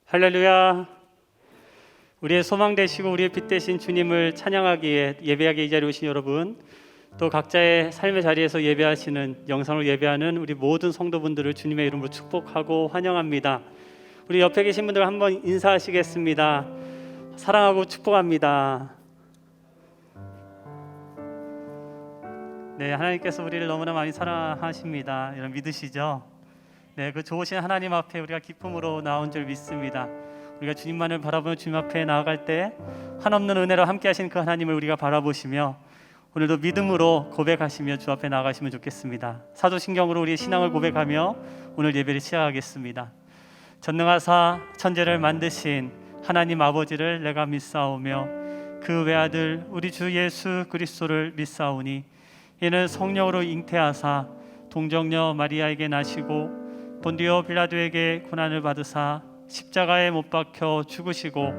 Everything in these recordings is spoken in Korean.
할렐루야. 우리의 소망 되시고 우리의 빛 되신 주님을 찬양하기에 예배하기 이 자리에 오신 여러분, 또 각자의 삶의 자리에서 예배하시는, 영상으로 예배하는 우리 모든 성도분들을 주님의 이름으로 축복하고 환영합니다. 우리 옆에 계신 분들 한번 인사하시겠습니다. 사랑하고 축복합니다. 네, 하나님께서 우리를 너무나 많이 사랑하십니다. 여러분 믿으시죠? 네, 그 좋으신 하나님 앞에 우리가 기쁨으로 나온 줄 믿습니다. 우리가 주님만을 바라보며 주님 앞에 나아갈 때 한없는 은혜로 함께 하신 그 하나님을 우리가 바라보시며 오늘도 믿음으로 고백하시며 주 앞에 나아가시면 좋겠습니다. 사도신경으로 우리의 신앙을 고백하며 오늘 예배를 시작하겠습니다. 전능하사 천지를 만드신 하나님 아버지를 내가 믿사오며 그 외아들 우리 주 예수 그리스도를 믿사오니 이는 성령으로 잉태하사 동정녀 마리아에게 나시고 본디오 빌라도에게 고난을 받으사 십자가에 못 박혀 죽으시고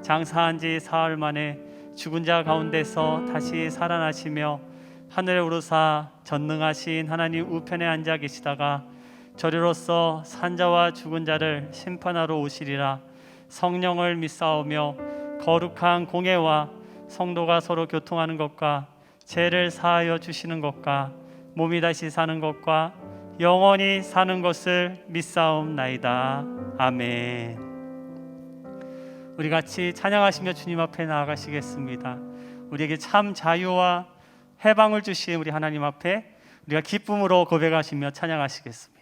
장사한 지 사흘 만에 죽은 자 가운데서 다시 살아나시며 하늘에 오르사 전능하신 하나님 우편에 앉아 계시다가 저리로서 산자와 죽은 자를 심판하러 오시리라. 성령을 믿사오며 거룩한 공예와 성도가 서로 교통하는 것과 죄를 사하여 주시는 것과 몸이 다시 사는 것과 영원히 사는 것을 믿사옵나이다. 아멘. 우리 같이 찬양하시며 주님 앞에 나아가시겠습니다. 우리에게 참 자유와 해방을 주신 우리 하나님 앞에 우리가 기쁨으로 고백하시며 찬양하시겠습니다.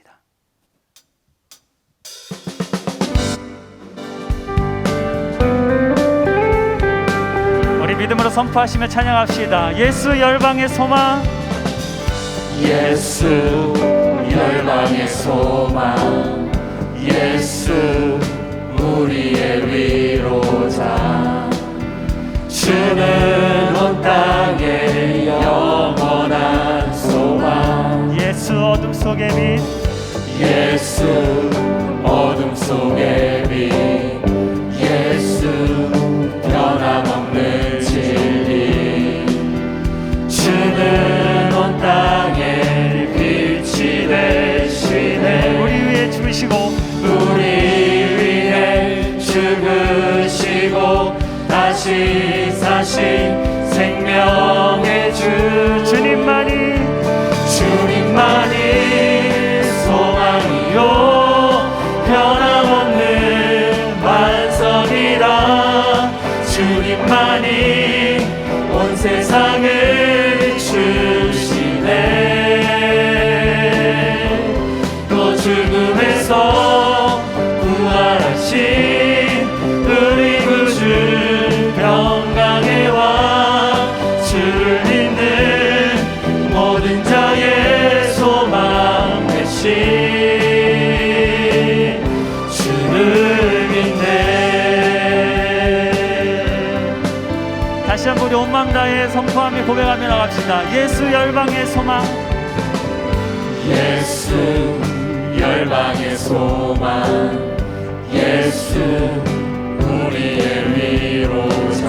우리 믿음으로 선포하시며 찬양합시다. 예수 열방의 소망, 예수 열방의 소망, 예수 우리의 위로자, 주는 온 땅의 영원한 소망, 예수 어둠 속의 빛, 예수 어둠 속의 빛, 예수 변함없는 진리, 주는 온 땅에 빛이 되시네. 우리 위해 죽으시고 우리 위해 죽으시고 다시 사신 생명의 주, 주님만이 소망이요 변함없는 완성이라. 주님만이 온 세상을 비추시네. 또 죽음에서 부활하신 우리 구주 평강의 왕, 주를 믿는 모든 자의 소망 되신 주를 믿네. 다시 한번 우리 온 마음 다해 선포하며 고백하며 나갑시다. 예수 열방의 소망, 예수 열방의 소망, 예수 우리의 위로자,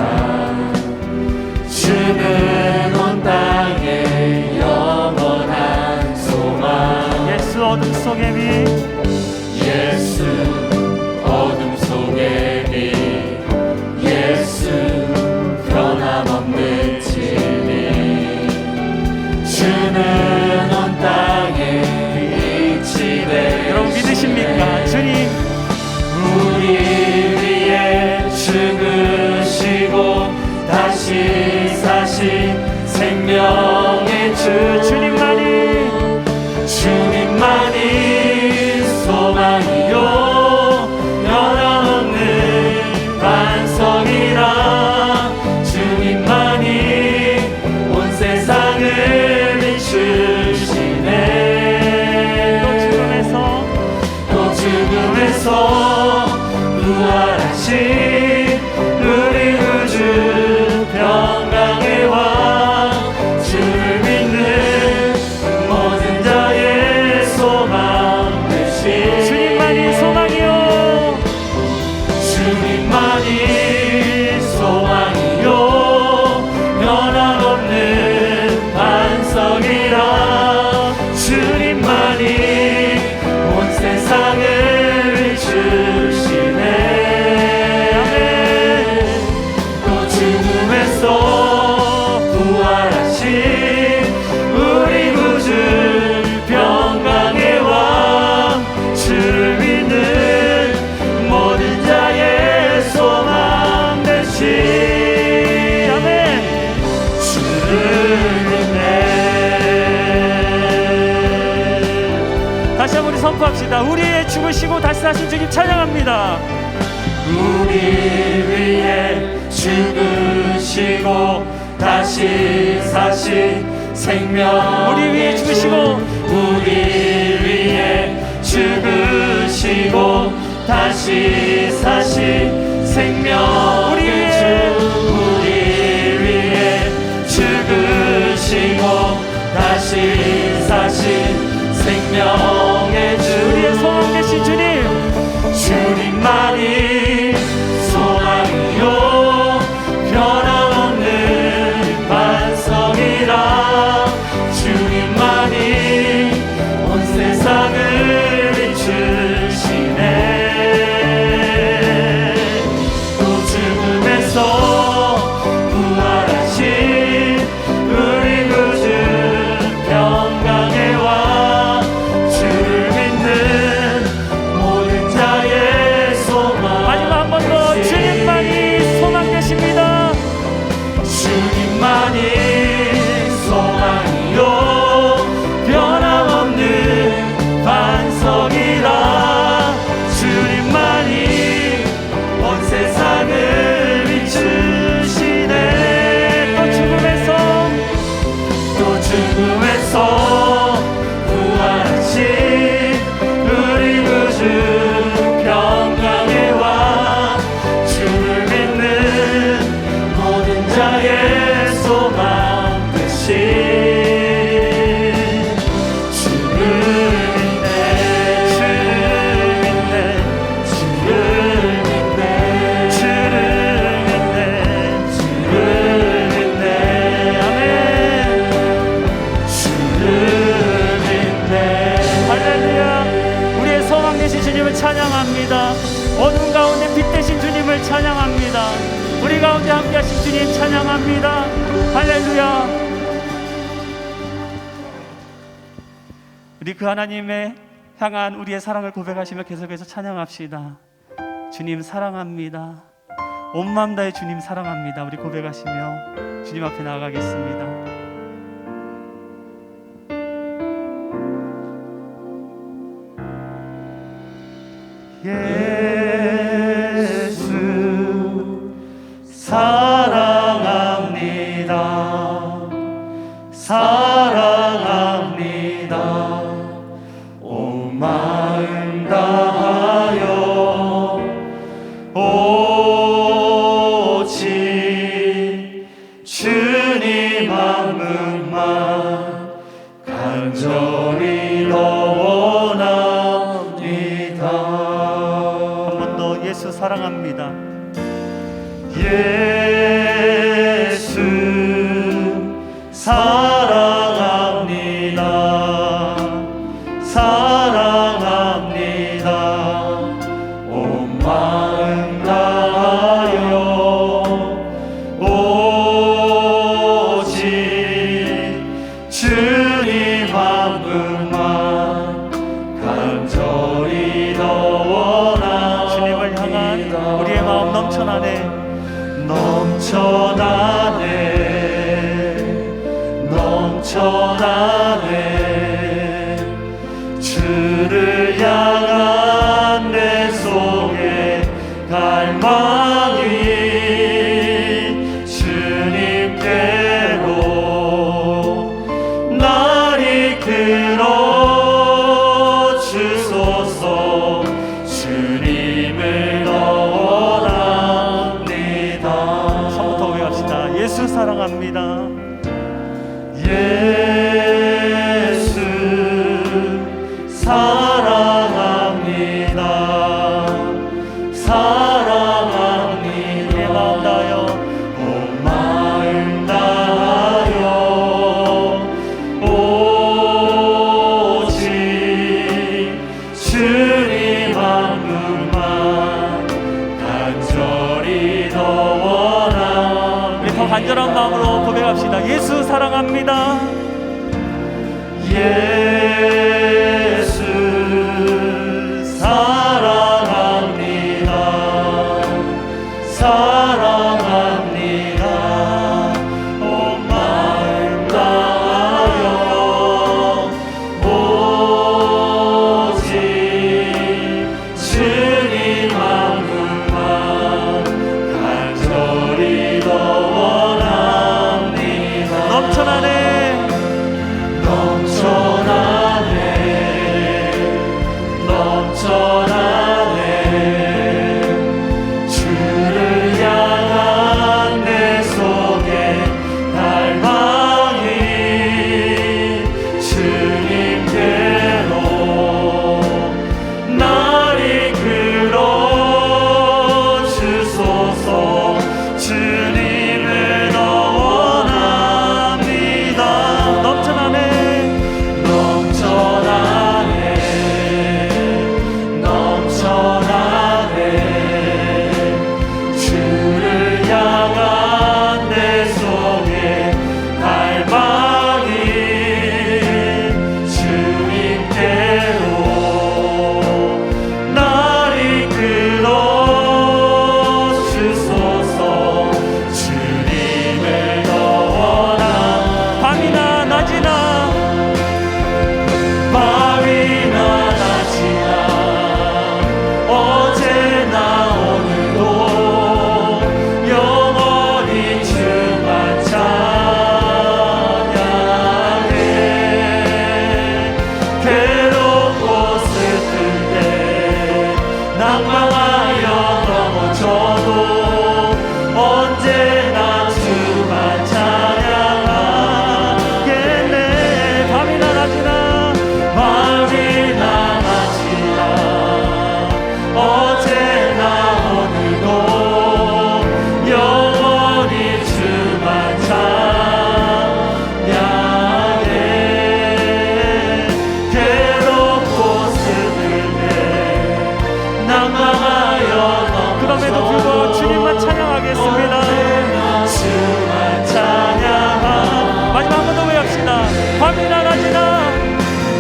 주는 온 땅의 영원한 소망, 예수 어둠 속의 빛, 예수 어둠 속의 빛, 예수 변함없는 진리, 주는 온 땅에 빛이 되시네. 여러분 믿으십니까? 주님 우리 위에 죽으시고 다시 사신 생명의 주, 주님만이 소망이요 죽음에서 부활하신 우리 구주 평강의 왕 주를 믿는 모든 자의 소망 되신 아멘 주를 믿네. 다시 한번 우리 선포합시다. 우리의 죽으시고 다시 사신 주님 찬양합니다. 우리 위해 죽으시고 다시 사신 생명 우리 위해 죽으시고 우리 위해 죽으시고 다시 사신 생명 우리 위해 우리 위해 죽으시고 다시 사신 생명의 주 우리의 소망 되신 주님 주님만이 소망이요 변함없는 반석이라 주님만이 온 세상을 비추시네. 또 죽음에서 부활하신 우리 구주 평강의 왕 주를 믿는 모든 자의 소망 마지막 한 번 더 주님만이 소망 되십니다. 주님만이 소망이요 변함없는 반석이라 주님만이 온 세상을 비추시네. 또 죽음에서 부활하신 우리 구주 평강의 왕 주를 믿는 모든 자의 소망 되신 주를 믿네. 주를 믿네. 주를 믿네. 주를 믿네. 아멘. 주를 믿네. 할렐루야. 우리의 소망 되신 주님을 찬양합니다. 어둠 가운데 빛 되신 주님을 찬양합니다. 우리 가운데 함께 하신 주님 찬양합니다. 할렐루야. 우리 그 하나님의 향한 우리의 사랑을 고백하시며 계속해서 찬양합시다. 주님 사랑합니다. 온 마음 다해 주님 사랑합니다. 우리 고백하시며 주님 앞에 나아가겠습니다. 예수 사랑합니다. 사랑합니다. 온 마음 다하여 오직 주님 한 분만 간절히 원합니다. 한 번 더 예수 사랑합니다. 예수 사랑합니다. 사랑합니다. 온 마음 다하여 오직 주님 한 분만 간절히 더 원합니다. 주님을 향한 우리의 마음 넘쳐나네. 넘쳐나네. 주를 향한 내 속에 갈망이 주님께로 날 이끌어 주소서. 주님을 더 원합니다. 처음부터 고백합시다. 예수 사랑합니다. 예수 사랑합니다. 사랑합니다. 내 마음 다하여 온 마음 다하여 오직 주님 한 분만 간절히 더 원합니다. 우리 더 간절한 마음으로 고백합시다. 예수 사랑합니다. 예수 사랑합니다. 사랑합니다. 온 마음 다하여 오직 주님 한 분만 간절히 더 원합니다. 넘쳐나네. 넘쳐나네 넘쳐나네 주를 향한 내 속에 갈망이 주님께로 날 이끌어 주소서. 주님을 더 원합니다. 넘쳐나네. 넘쳐나네 넘쳐나네 주를 향한 내 속에 갈망이 주님께로 날 이끌어 주소서. 주님을 더 원하 밤이나 낮이나 밤이나 낮이나 어제나 오늘도 영원히 주만 찬양해. 괴롭고 슬플 때 낭망하여 넘어져도 언제나 주만 찬양하겠네. 밤이나 낮이나 밤이나 낮이나 어제나 오늘도 영원히 주만 찬양해. 괴롭고 슬플 때 낭망하여 그럼에도 불구하고 주님만 찬양하겠습니다. 주만 찬양하. 마지막 한 번 더 외합시다. 밤이나 낮이나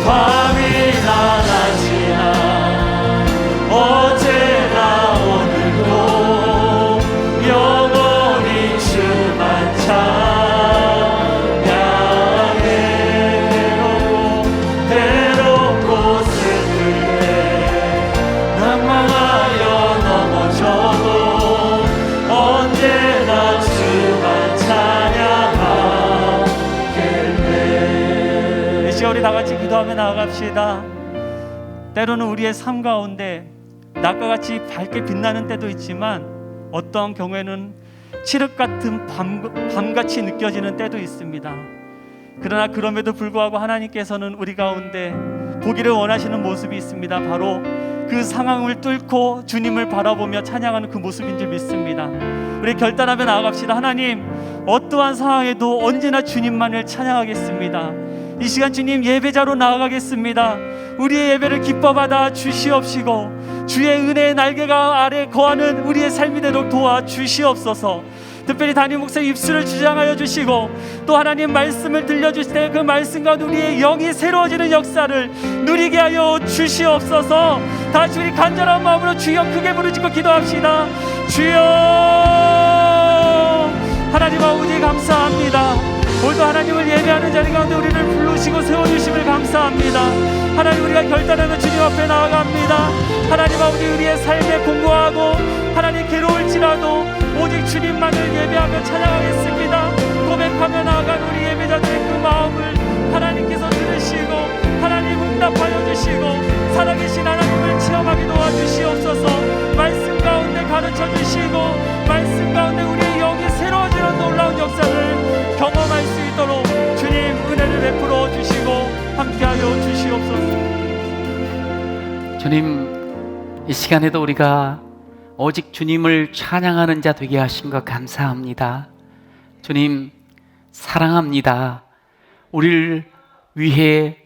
밤이나 낮이나 어제나 오늘도 영원히 주만 찬양해. 괴롭고 슬플 때 낭망하여 넘어져도 언제나 주만 찬양하겠네. 이 시간 우리 다 같이 기도하며 나아갑시다. 때로는 우리의 삶 가운데 낮과 같이 밝게 빛나는 때도 있지만 어떠한 경우에는 칠흑 같은 밤같이 느껴지는 때도 있습니다. 그러나 그럼에도 불구하고 하나님께서는 우리 가운데 보기를 원하시는 모습이 있습니다. 바로 그 상황을 뚫고 주님을 바라보며 찬양하는 그 모습인 줄 믿습니다. 우리 결단하며 나아갑시다. 하나님, 어떠한 상황에도 언제나 주님만을 찬양하겠습니다. 이 시간 주님 예배자로 나아가겠습니다. 우리의 예배를 기뻐 받아 주시옵시고 주의 은혜의 날개가 아래 거하는 우리의 삶이 되도록 도와 주시옵소서. 특별히 담임 목사님 입술을 주장하여 주시고 또 하나님 말씀을 들려주실 때 그 말씀 가운데 우리의 영이 새로워지는 역사를 누리게 하여 주시옵소서. 다시 우리 간절한 마음으로 주여 크게 부르짖고 기도합시다. 주여, 하나님 아버지 감사합니다. 오늘도 하나님을 예배하는 자리 가운데 우리를 부르시고 세워주심을 감사합니다. 하나님, 우리가 결단하며 주님 앞에 나아갑니다. 하나님 아버지, 우리의 삶에 공고하고 하나님 괴로울지라도 오직 주님만을 예배하며 찬양하겠습니다. 고백하며 나아간 우리 예배자들의 그 마음을 하나님께서 들으시고 하나님 응답하여 주시고 살아계신 하나님을 체험하게 도와주시옵소서. 말씀 가운데 가르쳐 주시고 말씀 가운데 우리의 영이 새로워지는 놀라운 역사를 경험할 수 있도록 주님 은혜를 베풀어 주시고 함께하여 주시옵소서. 주님, 이 시간에도 우리가 오직 주님을 찬양하는 자 되게 하신 것 감사합니다. 주님, 사랑합니다. 우리를 위해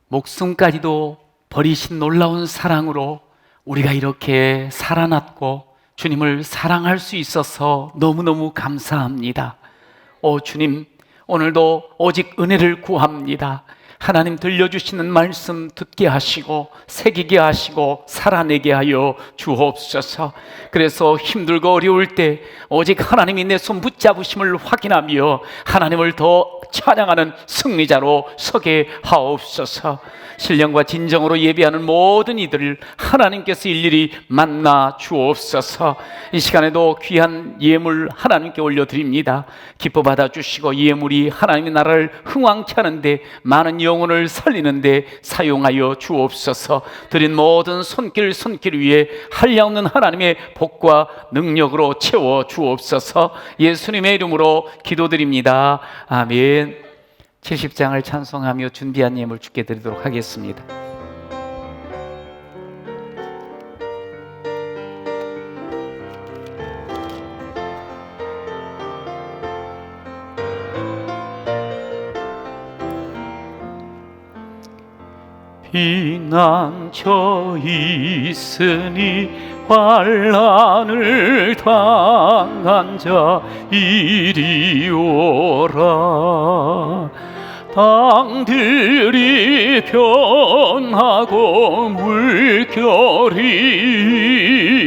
목숨까지도 버리신 놀라운 사랑으로 우리가 이렇게 살아났고 주님을 사랑할 수 있어서 너무너무 감사합니다. 주님, 오늘도 오직 은혜를 구합니다. 하나님 들려주시는 말씀 듣게 하시고 새기게 하시고 살아내게 하여 주옵소서. 그래서 힘들고 어려울 때 오직 하나님이 내 손 붙잡으심을 확인하며 하나님을 더 찬양하는 승리자로 서게 하옵소서. 신령과 진정으로 예배하는 모든 이들을 하나님께서 일일이 만나 주옵소서. 이 시간에도 귀한 예물 하나님께 올려드립니다. 기뻐 받아주시고 예물이 하나님의 나라를 흥왕케 하는데, 많은 영혼을 살리는데 사용하여 주옵소서. 드린 모든 손길 위에 한량없는 하나님의 복과 능력으로 채워 주옵소서. 예수님의 이름으로 기도드립니다. 아멘. 70장을 찬송하며 준비한 예물 주께 드리도록 하겠습니다. 피난처 있으니 환난을 당한 자 이리 오라. 땅들이 변하고 물결이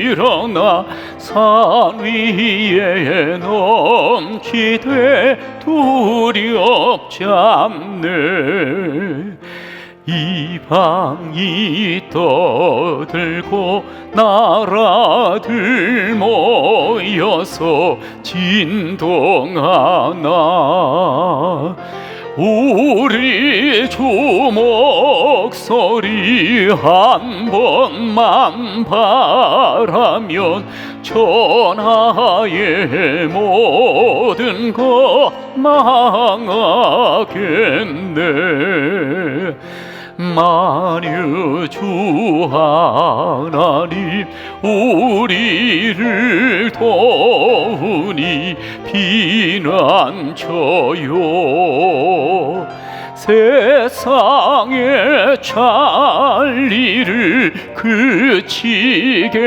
일어나 산 위에 넘치되 두렵지 않네. 이방이 떠들고 나라들 모여서 진동하나. 우리 주 목소리 한 번만 바라면 천하의 모든 것 망하겠네. 만유 주 하나님 우리를 도우니 피난처요. 세상의 잔리를 그치게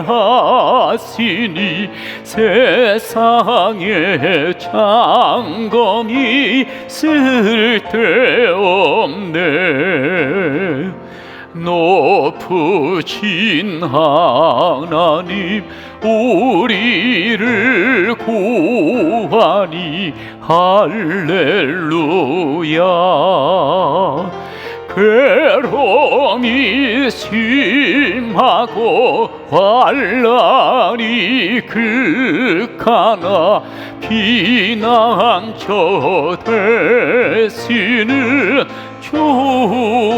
하시니 세상의 장검이 쓸데없네. 높으신 하나님 우리를 구하니 할렐루야. 괴로움이 심하고 환난이 극하나 피난처 되시는 주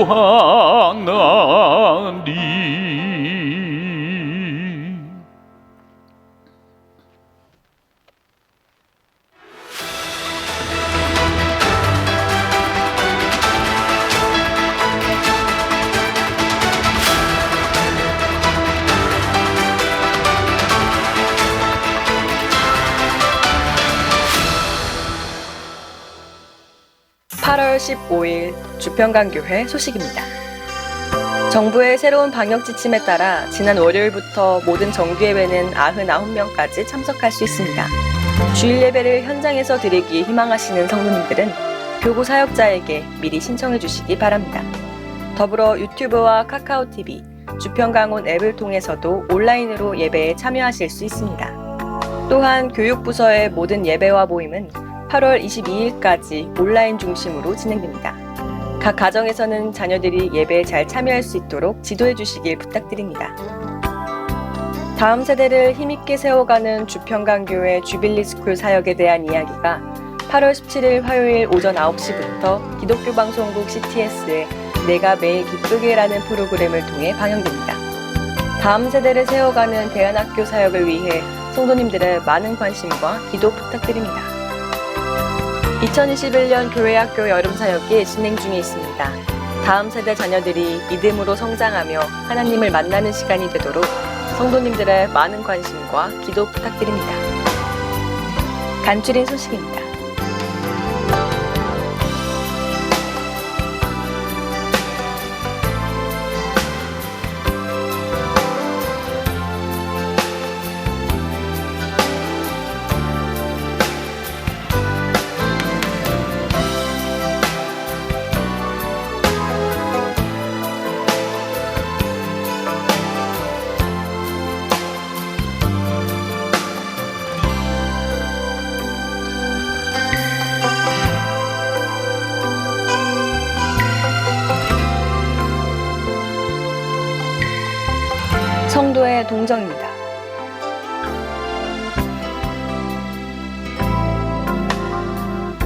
하나님. (8월 15일) 주평강교회 소식입니다. 정부의 새로운 방역 지침에 따라 지난 월요일부터 모든 정기예배는 99명까지 참석할 수 있습니다. 주일 예배를 현장에서 드리기 희망하시는 성도님들은 교구 사역자에게 미리 신청해 주시기 바랍니다. 더불어 유튜브와 카카오TV, 주평강원 앱을 통해서도 온라인으로 예배에 참여하실 수 있습니다. 또한 교육부서의 모든 예배와 모임은 8월 22일까지 온라인 중심으로 진행됩니다. 각 가정에서는 자녀들이 예배에 잘 참여할 수 있도록 지도해 주시길 부탁드립니다. 다음 세대를 힘있게 세워가는 주평강교회 주빌리스쿨 사역에 대한 이야기가 8월 17일 화요일 오전 9시부터 기독교 방송국 CTS의 내가 매일 기쁘게라는 프로그램을 통해 방영됩니다. 다음 세대를 세워가는 대안학교 사역을 위해 성도님들의 많은 관심과 기도 부탁드립니다. 2021년 교회학교 여름사역이 진행 중에 있습니다. 다음 세대 자녀들이 믿음으로 성장하며 하나님을 만나는 시간이 되도록 성도님들의 많은 관심과 기도 부탁드립니다. 간추린 소식입니다. 하나님의 동정입니다.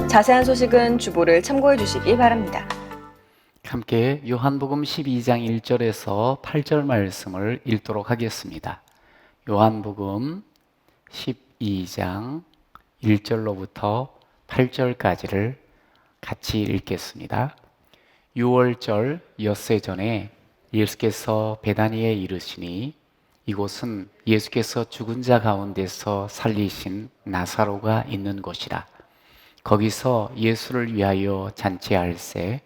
자세한 소식은 주보를 참고해 주시기 바랍니다. 함께 요한복음 12장 1절에서 8절 말씀을 읽도록 하겠습니다. 요한복음 12장 1절로부터 8절까지를 같이 읽겠습니다. 6월절 엿새 전에 예수께서 베다니에 이르시니 이곳은 예수께서 죽은 자 가운데서 살리신 나사로가 있는 곳이라. 거기서 예수를 위하여 잔치할세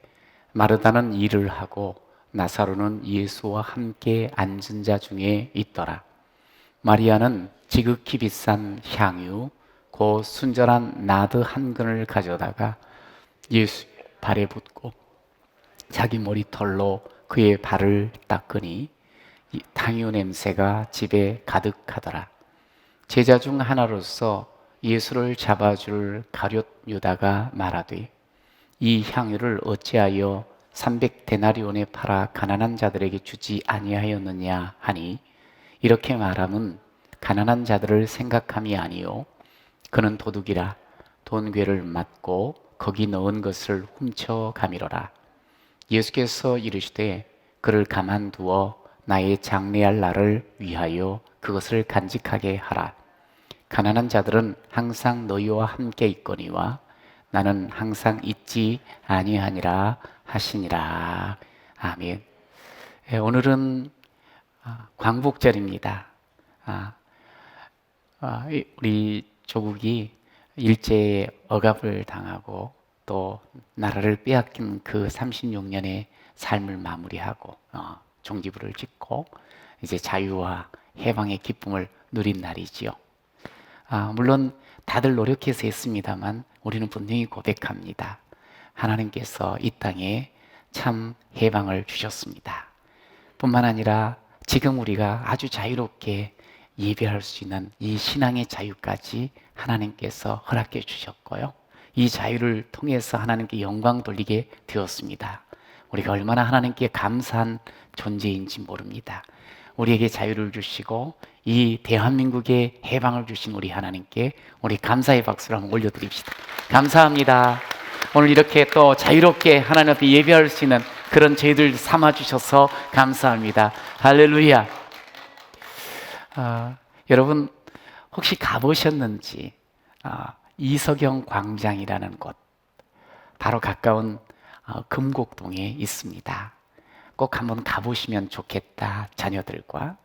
마르다는 일을 하고 나사로는 예수와 함께 앉은 자 중에 있더라. 마리아는 지극히 비싼 향유 곧 순전한 나드 한 근을 가져다가 예수의 발에 붓고 자기 머리털로 그의 발을 닦으니 향유 냄새가 집에 가득하더라. 제자 중 하나로서 예수를 잡아줄 가룟 유다가 말하되 이 향유를 어찌하여 300데나리온에 팔아 가난한 자들에게 주지 아니하였느냐 하니 이렇게 말함은 가난한 자들을 생각함이 아니요 그는 도둑이라 돈괴를 맞고 거기 넣은 것을 훔쳐가미로라. 예수께서 이르시되 그를 가만두어 나의 장례할 날을 위하여 그것을 간직하게 하라. 가난한 자들은 항상 너희와 함께 있거니와 나는 항상 있지 아니하니라 하시니라. 아멘. 오늘은 광복절입니다. 우리 조국이 일제에 억압을 당하고 또 나라를 빼앗긴 그 36년의 삶을 마무리하고 종지부를 짓고 이제 자유와 해방의 기쁨을 누린 날이지요. 물론 다들 노력해서 했습니다만 우리는 분명히 고백합니다. 하나님께서 이 땅에 참 해방을 주셨습니다. 뿐만 아니라 지금 우리가 아주 자유롭게 예배할 수 있는 이 신앙의 자유까지 하나님께서 허락해 주셨고요. 이 자유를 통해서 하나님께 영광 돌리게 되었습니다. 우리가 얼마나 하나님께 감사한 존재인지 모릅니다. 우리에게 자유를 주시고 이 대한민국에 해방을 주신 우리 하나님께 우리 감사의 박수를 한번 올려드립시다. 감사합니다. 오늘 이렇게 또 자유롭게 하나님 앞에 예배할 수 있는 그런 저희들 삼아주셔서 감사합니다. 할렐루야. 여러분 혹시 가보셨는지 이석영 광장이라는 곳 바로 가까운 금곡동에 있습니다. 꼭 한번 가보시면 좋겠다. 자녀들과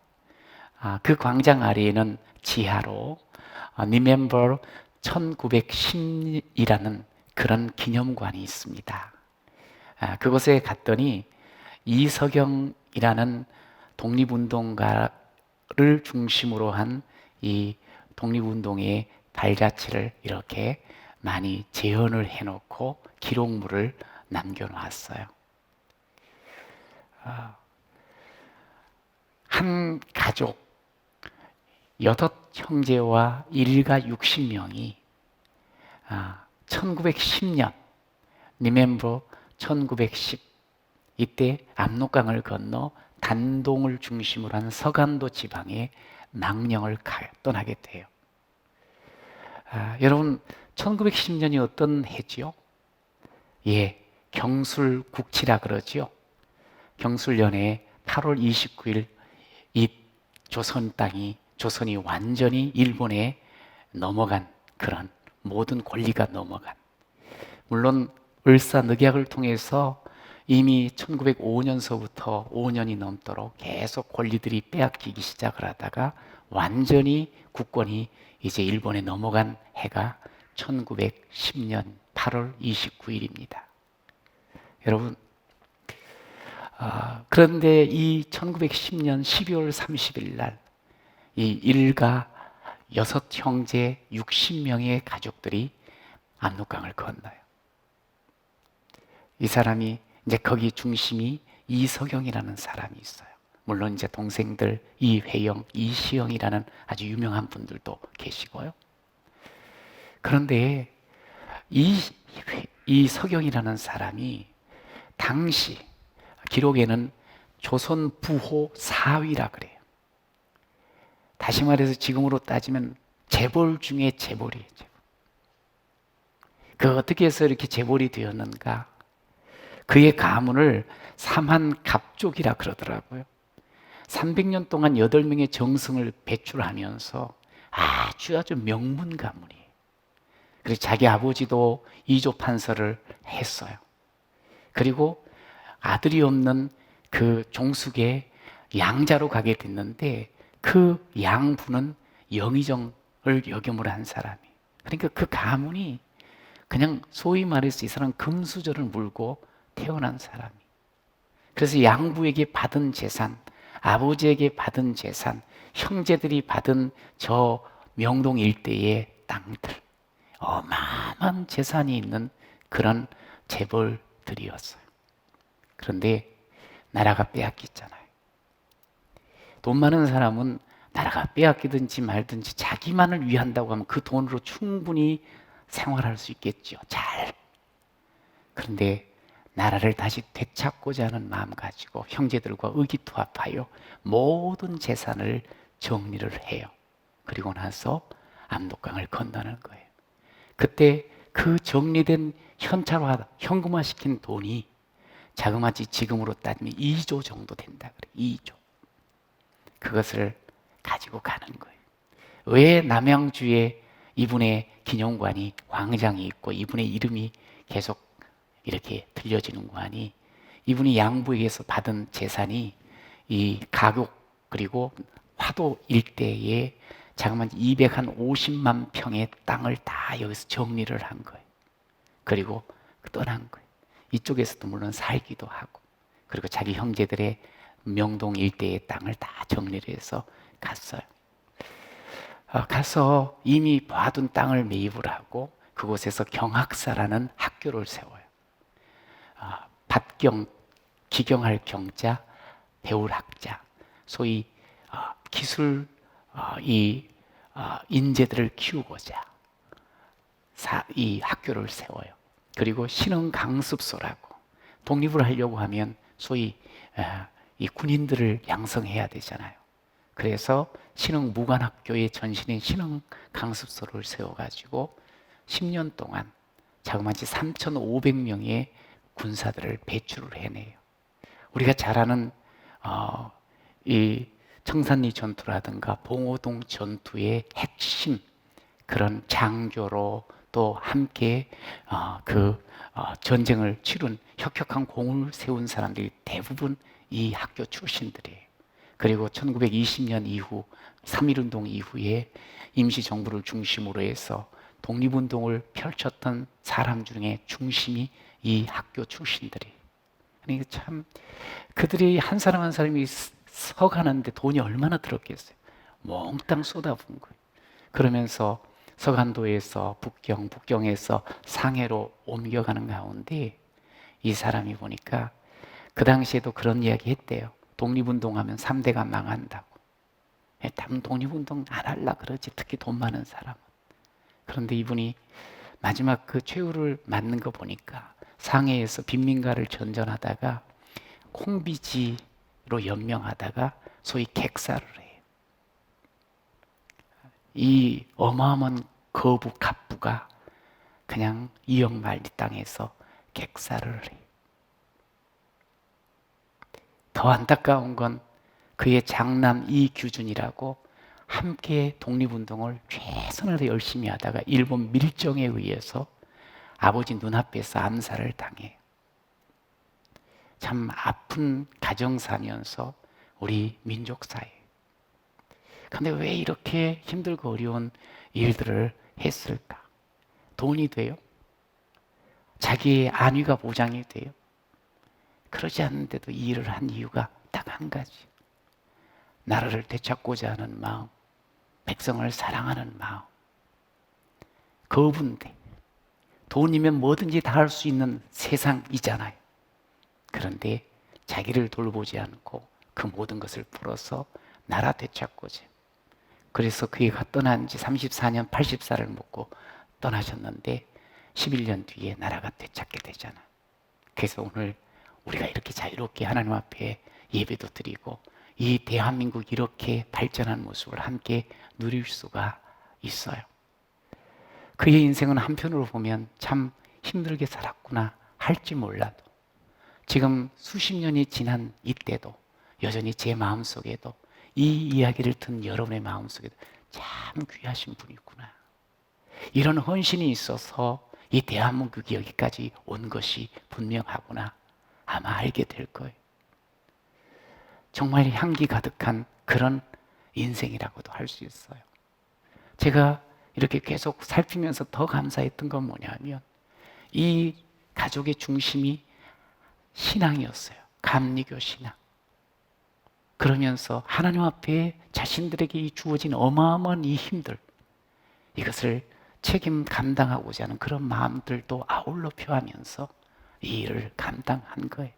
그 광장 아래에는 지하로 Remember 1910이라는 그런 기념관이 있습니다. 그곳에 갔더니 이석영이라는 독립운동가를 중심으로 한 이 독립운동의 발자취를 이렇게 많이 재현을 해놓고 기록물을 남겨놨어요. 한 가족 6형제와 일가 60명이 1910년 Remember 1910 이때 압록강을 건너 단동을 중심으로 한 서간도 지방에 망령을 떠나게 돼요. 여러분 1910년이 어떤 해지요? 예, 경술국치라 그러지요. 경술년에 8월 29일 이 조선 땅이 조선이 완전히 일본에 넘어간 그런 모든 권리가 넘어간 물론 을사늑약을 통해서 이미 1905년서부터 5년이 넘도록 계속 권리들이 빼앗기기 시작을 하다가 완전히 국권이 이제 일본에 넘어간 해가 1910년 8월 29일입니다. 여러분 그런데 이 1910년 12월 30일 날 이 일가 6형제 60명의 가족들이 압록강을 건너요. 이 사람이 이제 거기 중심이 이석영이라는 사람이 있어요. 물론 이제 동생들 이회영, 이시영이라는 아주 유명한 분들도 계시고요. 그런데 이석영이라는 사람이 당시 기록에는 조선 부호 4위라 그래요. 다시 말해서 지금으로 따지면 재벌 중에 재벌이에요. 재벌. 그 어떻게 해서 이렇게 재벌이 되었는가? 그의 가문을 삼한갑족이라 그러더라고요. 300년 동안 8명의 정승을 배출하면서 아주 명문 가문이에요. 그래서 자기 아버지도 이조 판서를 했어요. 그리고 아들이 없는 그 종숙의 양자로 가게 됐는데 그 양부는 영의정을 역임을 한 사람이에요. 그러니까 그 가문이 그냥 소위 말해서 이 사람은 금수저를 물고 태어난 사람이. 그래서 양부에게 받은 재산, 아버지에게 받은 재산, 형제들이 받은 저 명동 일대의 땅들, 어마어마한 재산이 있는 그런 재벌들이었어요. 그런데 나라가 빼앗겼잖아요. 돈 많은 사람은 나라가 빼앗기든지 말든지 자기만을 위한다고 하면 그 돈으로 충분히 생활할 수 있겠죠. 잘. 그런데 나라를 다시 되찾고자 하는 마음 가지고 형제들과 의기투합하여 모든 재산을 정리를 해요. 그리고 나서 압록강을 건너는 거예요. 그때 그 정리된 현금화시킨 돈이 자그마치 지금으로 따지면 2조 정도 된다 그래요. 2조. 그것을 가지고 가는 거예요. 왜 남양주에 이분의 기념관이 광장이 있고 이분의 이름이 계속 이렇게 들려지는 거 아니? 이분이 양부에게서 받은 재산이 이 가곡 그리고 화도 일대에 자그마치 250만 평의 땅을 다 여기서 정리를 한 거예요. 그리고 떠난 거예요. 이쪽에서도 물론 살기도 하고 그리고 자기 형제들의 명동 일대의 땅을 다 정리를 해서 갔어요. 가서 이미 봐둔 땅을 매입을 하고 그곳에서 경학사라는 학교를 세워요. 밭경, 기경할 경자, 배울 학자, 소위 기술 인재들을 키우고자 이 학교를 세워요. 그리고 신흥강습소라고 독립을 하려고 하면 소위 이 군인들을 양성해야 되잖아요. 그래서 신흥무관학교의 전신인 신흥강습소를 세워가지고 10년 동안 자그마치 3,500명의 군사들을 배출을 해내요. 우리가 잘 아는 이 청산리 전투라든가 봉오동 전투의 핵심 그런 장교로 또 함께 전쟁을 치룬 혁혁한 공을 세운 사람들이 대부분 이 학교 출신들이에요. 그리고 1920년 이후 3.1운동 이후에 임시정부를 중심으로 해서 독립운동을 펼쳤던 사람 중에 중심이 이 학교 출신들이. 그러니까 참 그들이 한 사람 한 사람이 서가는데 돈이 얼마나 들었겠어요. 몽땅 쏟아부은 거예요. 그러면서 서간도에서 북경에서 상해로 옮겨가는 가운데 이 사람이 보니까 그 당시에도 그런 이야기 했대요. 독립운동하면 3대가 망한다고. 남 독립운동 안 할라 그러지, 특히 돈 많은 사람은. 그런데 이분이 마지막 그 최후를 맞는 거 보니까 상해에서 빈민가를 전전하다가 콩비지로 연명하다가 소위 객사를 해요. 이 어마어마한 거부 갑부가 그냥 이역만리 땅에서 객사를 해요. 더 안타까운 건 그의 장남 이규준이라고 함께 독립운동을 최선을 다해 열심히 하다가 일본 밀정에 의해서 아버지 눈앞에서 암살을 당해요. 참 아픈 가정사면서 우리 민족사에. 그런데 왜 이렇게 힘들고 어려운 일들을 했을까? 돈이 돼요? 자기의 안위가 보장이 돼요? 그러지 않는데도 이 일을 한 이유가 딱 한 가지. 나라를 되찾고자 하는 마음, 백성을 사랑하는 마음. 거부인데 돈이면 뭐든지 다 할 수 있는 세상이잖아요. 그런데 자기를 돌보지 않고 그 모든 것을 풀어서 나라 되찾고자. 그래서 그가 떠난 지 34년 80살을 먹고 떠나셨는데 11년 뒤에 나라가 되찾게 되잖아. 그래서 오늘 우리가 이렇게 자유롭게 하나님 앞에 예배도 드리고 이 대한민국이 이렇게 발전한 모습을 함께 누릴 수가 있어요. 그의 인생은 한편으로 보면 참 힘들게 살았구나 할지 몰라도 지금 수십 년이 지난 이때도 여전히 제 마음속에도 이 이야기를 듣는 여러분의 마음속에도 참 귀하신 분이구나. 이런 헌신이 있어서 이 대한민국이 여기까지 온 것이 분명하구나 아마 알게 될 거예요. 정말 향기 가득한 그런 인생이라고도 할 수 있어요. 제가 이렇게 계속 살피면서 더 감사했던 건 뭐냐면 이 가족의 중심이 신앙이었어요. 감리교 신앙. 그러면서 하나님 앞에 자신들에게 이 주어진 어마어마한 이 힘들, 이것을 책임 감당하고자 하는 그런 마음들도 아울러 표하면서 이 일을 감당한 거예요.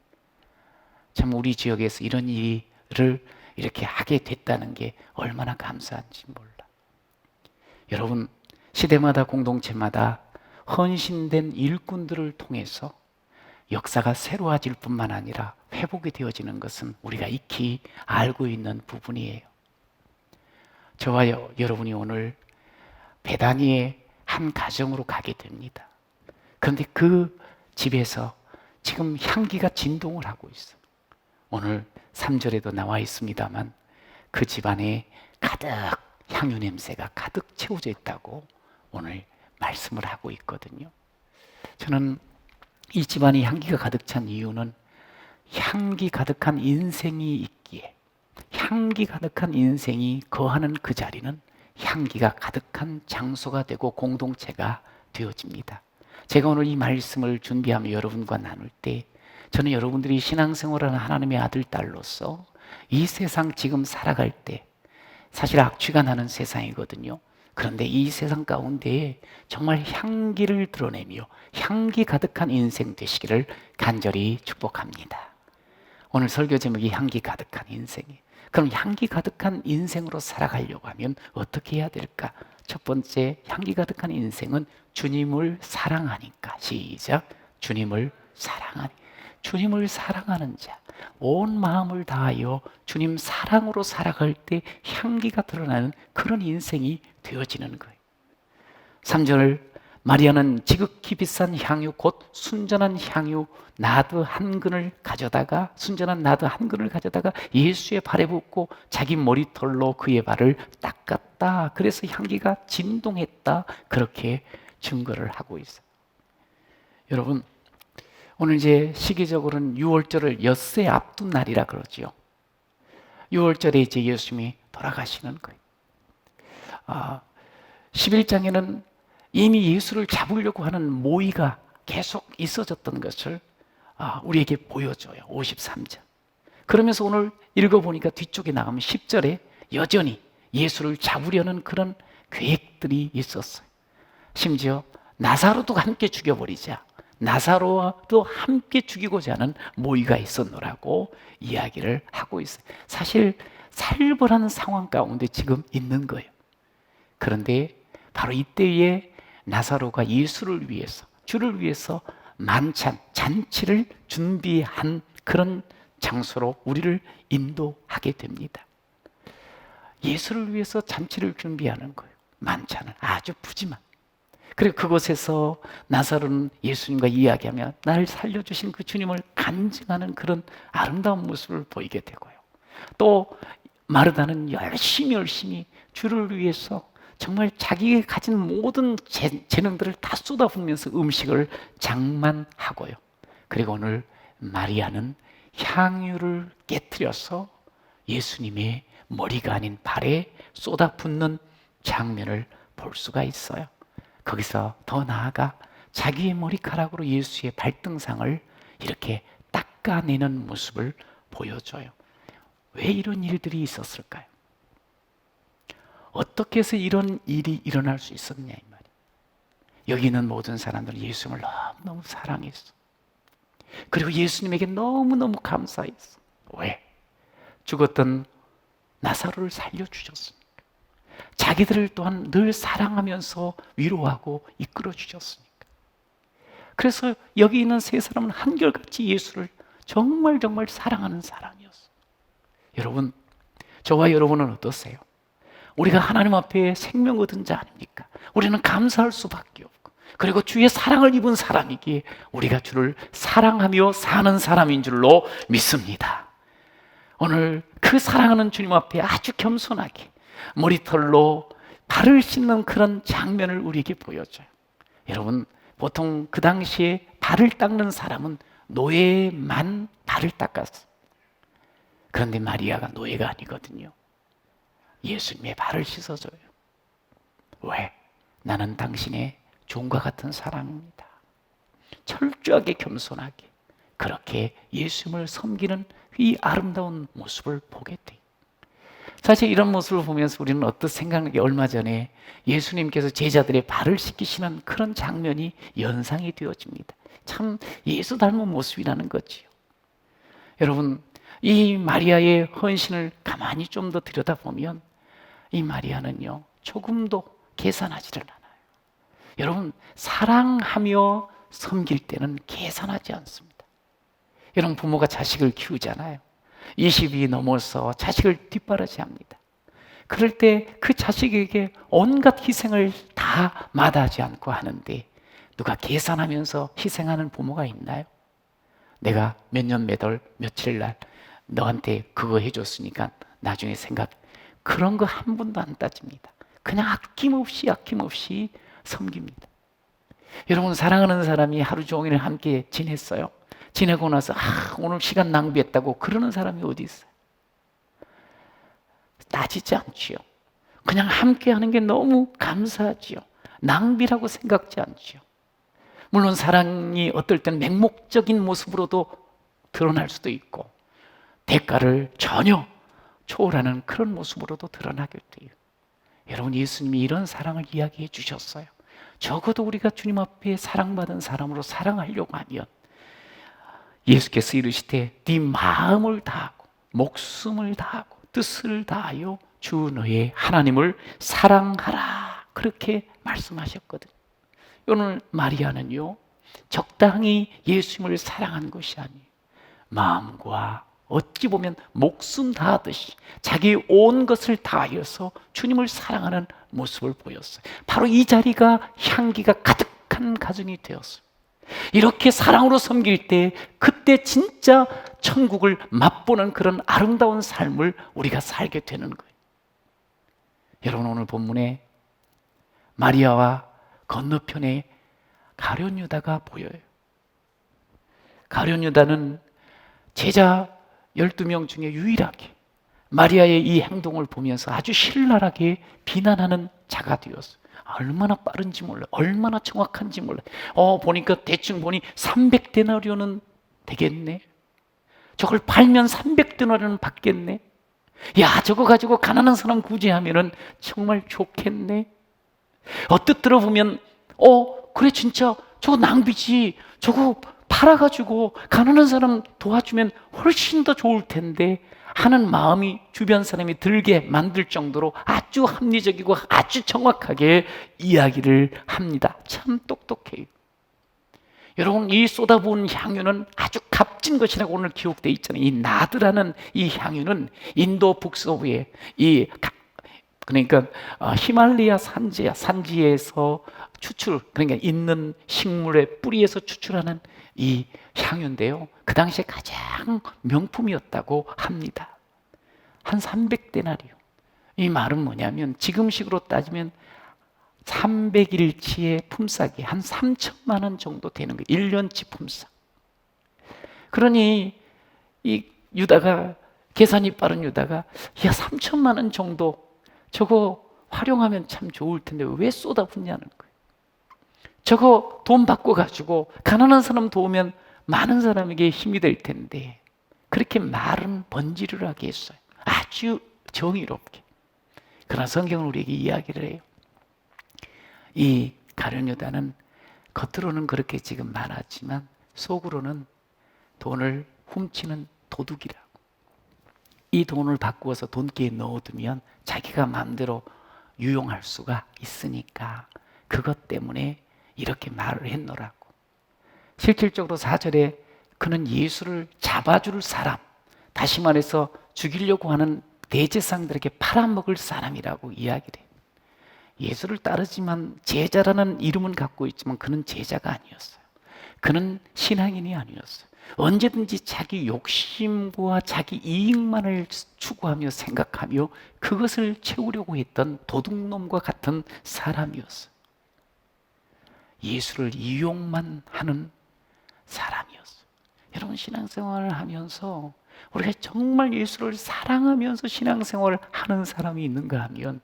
참 우리 지역에서 이런 일을 이렇게 하게 됐다는 게 얼마나 감사한지 몰라. 여러분, 시대마다 공동체마다 헌신된 일꾼들을 통해서 역사가 새로워질 뿐만 아니라 회복이 되어지는 것은 우리가 익히 알고 있는 부분이에요. 저와 여러분이 오늘 베다니의 한 가정으로 가게 됩니다. 그런데 그 집에서 지금 향기가 진동을 하고 있어요. 오늘 3절에도 나와 있습니다만 그 집안에 가득 향유 냄새가 가득 채워져 있다고 오늘 말씀을 하고 있거든요. 저는 이 집안에 향기가 가득 찬 이유는 향기 가득한 인생이 있기에, 향기 가득한 인생이 거하는 그 자리는 향기가 가득한 장소가 되고 공동체가 되어집니다. 제가 오늘 이 말씀을 준비하며 여러분과 나눌 때 저는 여러분들이 신앙생활하는 하나님의 아들, 딸로서 이 세상 지금 살아갈 때 사실 악취가 나는 세상이거든요. 그런데 이 세상 가운데에 정말 향기를 드러내며 향기 가득한 인생 되시기를 간절히 축복합니다. 오늘 설교 제목이 향기 가득한 인생이에요. 그럼 향기 가득한 인생으로 살아가려고 하면 어떻게 해야 될까? 첫 번째, 향기 가득한 인생은 주님을 사랑하니까. 시작. 주님을 사랑하니. 주님을 사랑하는 자, 온 마음을 다하여 주님 사랑으로 살아갈 때 향기가 드러나는 그런 인생이 되어지는 거예요. 3절, 마리아는 지극히 비싼 향유 곧 순전한 향유 나드 한 근을 가져다가 예수의 발에 붓고 자기 머리털로 그의 발을 닦았다. 그래서 향기가 진동했다. 그렇게 증거를 하고 있어요. 여러분, 오늘 이제 시기적으로는 6월절을 엿새 앞둔 날이라 그러지요. 6월절에 이제 예수님이 돌아가시는 거예요. 11장에는 이미 예수를 잡으려고 하는 모의가 계속 있어졌던 것을 우리에게 보여줘요. 53장. 그러면서 오늘 읽어보니까 뒤쪽에 나가면 10절에 여전히 예수를 잡으려는 그런 계획들이 있었어요. 심지어 나사로도 함께 죽여버리자. 나사로와도 함께 죽이고자 하는 모의가 있었노라고 이야기를 하고 있어요. 사실 살벌한 상황 가운데 지금 있는 거예요. 그런데 바로 이때에 나사로가 예수를 위해서, 주를 위해서 만찬, 잔치를 준비한 그런 장소로 우리를 인도하게 됩니다. 예수를 위해서 잔치를 준비하는 거예요. 만찬을 아주 푸짐한. 그리고 그곳에서 나사로는 예수님과 이야기하며 나를 살려주신 그 주님을 간증하는 그런 아름다운 모습을 보이게 되고요. 또 마르다는 열심히 주를 위해서 정말 자기가 가진 모든 재능들을 다 쏟아부으면서 음식을 장만하고요. 그리고 오늘 마리아는 향유를 깨뜨려서 예수님의 머리가 아닌 발에 쏟아붓는 장면을 볼 수가 있어요. 거기서 더 나아가 자기의 머리카락으로 예수의 발등상을 이렇게 닦아내는 모습을 보여줘요. 왜 이런 일들이 있었을까요? 어떻게 해서 이런 일이 일어날 수 있었냐 이 말이에요. 여기 있는 모든 사람들은 예수님을 너무너무 사랑했어. 그리고 예수님에게 너무너무 감사했어. 왜? 죽었던 나사로를 살려주셨으니까. 자기들을 또한 늘 사랑하면서 위로하고 이끌어 주셨으니까. 그래서 여기 있는 세 사람은 한결같이 예수를 정말 사랑하는 사람이었어. 여러분, 저와 여러분은 어떠세요? 우리가 하나님 앞에 생명 얻은 자 아닙니까? 우리는 감사할 수밖에 없고, 그리고 주의 사랑을 입은 사람이기에 우리가 주를 사랑하며 사는 사람인 줄로 믿습니다. 오늘 그 사랑하는 주님 앞에 아주 겸손하게 머리털로 발을 씻는 그런 장면을 우리에게 보여줘요. 여러분, 보통 그 당시에 발을 닦는 사람은 노예만 발을 닦았어요. 그런데 마리아가 노예가 아니거든요. 예수님의 발을 씻어줘요. 왜? 나는 당신의 종과 같은 사랑입니다. 철저하게 겸손하게 그렇게 예수님을 섬기는 이 아름다운 모습을 보게 돼요. 사실 이런 모습을 보면서 우리는 어떤 생각이, 얼마 전에 예수님께서 제자들의 발을 씻기시는 그런 장면이 연상이 되어집니다. 참 예수 닮은 모습이라는 거지요. 여러분, 이 마리아의 헌신을 가만히 좀 더 들여다보면 이 마리아는요, 조금도 계산하지를 않아요. 여러분, 사랑하며 섬길 때는 계산하지 않습니다. 여러분, 부모가 자식을 키우잖아요. 20이 넘어서 자식을 뒷바라지합니다. 그럴 때 그 자식에게 온갖 희생을 다 마다하지 않고 하는데, 누가 계산하면서 희생하는 부모가 있나요? 내가 몇 년 몇 월 며칠 날 너한테 그거 해줬으니까 나중에 생각, 그런 거 한 번도 안 따집니다. 그냥 아낌없이 섬깁니다. 여러분, 사랑하는 사람이 하루 종일 함께 지냈어요. 지내고 나서 오늘 시간 낭비했다고 그러는 사람이 어디 있어요? 따지지 않지요. 그냥 함께 하는 게 너무 감사하지요. 낭비라고 생각지 않지요. 물론 사랑이 어떨 때는 맹목적인 모습으로도 드러날 수도 있고, 대가를 전혀 초월하는 그런 모습으로도 드러나게 돼요. 여러분, 예수님이 이런 사랑을 이야기해 주셨어요. 적어도 우리가 주님 앞에 사랑받은 사람으로 살아가려고 하면 예수께서 이르시되 네 마음을 다하고 목숨을 다하고 뜻을 다하여 주 너의 하나님을 사랑하라, 그렇게 말씀하셨거든요. 오늘 마리아는요, 적당히 예수님을 사랑한 것이 아니에요. 마음과 어찌 보면 목숨 다하듯이 자기 온 것을 다하여서 주님을 사랑하는 모습을 보였어요. 바로 이 자리가 향기가 가득한 가정이 되었어요. 이렇게 사랑으로 섬길 때 그때 진짜 천국을 맛보는 그런 아름다운 삶을 우리가 살게 되는 거예요. 여러분, 오늘 본문에 마리아와 건너편에 가룟 유다가 보여요. 가룟 유다는 제자 12명 중에 유일하게 마리아의 이 행동을 보면서 아주 신랄하게 비난하는 자가 되었어요. 얼마나 빠른지 몰라, 얼마나 정확한지 몰라. 보니까 대충 보니 300데나리온은 되겠네. 저걸 팔면 300데나리온은 받겠네. 야, 저거 가지고 가난한 사람 구제하면은 정말 좋겠네. 어뜻 들어보면 그래, 진짜 저거 낭비지. 저거 팔아가지고 가난한 사람 도와주면 훨씬 더 좋을 텐데 하는 마음이 주변 사람이 들게 만들 정도로 아주 합리적이고 아주 정확하게 이야기를 합니다. 참 똑똑해요. 여러분, 이 쏟아부은 향유는 아주 값진 것이라고 오늘 기록되어 있잖아요. 이 나드라는 이 향유는 인도 북서부에 그러니까 히말라야 산지에서 그러니까 있는 식물의 뿌리에서 추출하는 이 향유인데요, 그 당시에 가장 명품이었다고 합니다. 한 300데나리온. 이 말은 뭐냐면 지금식으로 따지면 300일치의 품삯이 한 3천만 원 정도 되는 거예요. 1년치 품삯. 그러니 이 유다가, 계산이 빠른 유다가, 야, 3천만 원 정도 저거 활용하면 참 좋을 텐데 왜 쏟아붓냐는 거예요. 저거 돈 받고 가지고 가난한 사람 도우면 많은 사람에게 힘이 될 텐데, 그렇게 말은 번지르르하게 했어요. 아주 정의롭게. 그러나 성경은 우리에게 이야기를 해요. 이 가룟 유다는 겉으로는 그렇게 지금 말하지만 속으로는 돈을 훔치는 도둑이라고. 이 돈을 바꾸어서 돈기에 넣어두면 자기가 마음대로 유용할 수가 있으니까 그것 때문에 이렇게 말을 했노라고. 실질적으로 4절에 그는 예수를 잡아줄 사람, 다시 말해서 죽이려고 하는 대제사장들에게 팔아먹을 사람이라고 이야기를 해요. 예수를 따르지만 제자라는 이름은 갖고 있지만 그는 제자가 아니었어요. 그는 신앙인이 아니었어요. 언제든지 자기 욕심과 자기 이익만을 추구하며 생각하며 그것을 채우려고 했던 도둑놈과 같은 사람이었어요. 예수를 이용만 하는 사람이었어요. 여러분, 신앙생활을 하면서 우리가 정말 예수를 사랑하면서 신앙생활을 하는 사람이 있는가 하면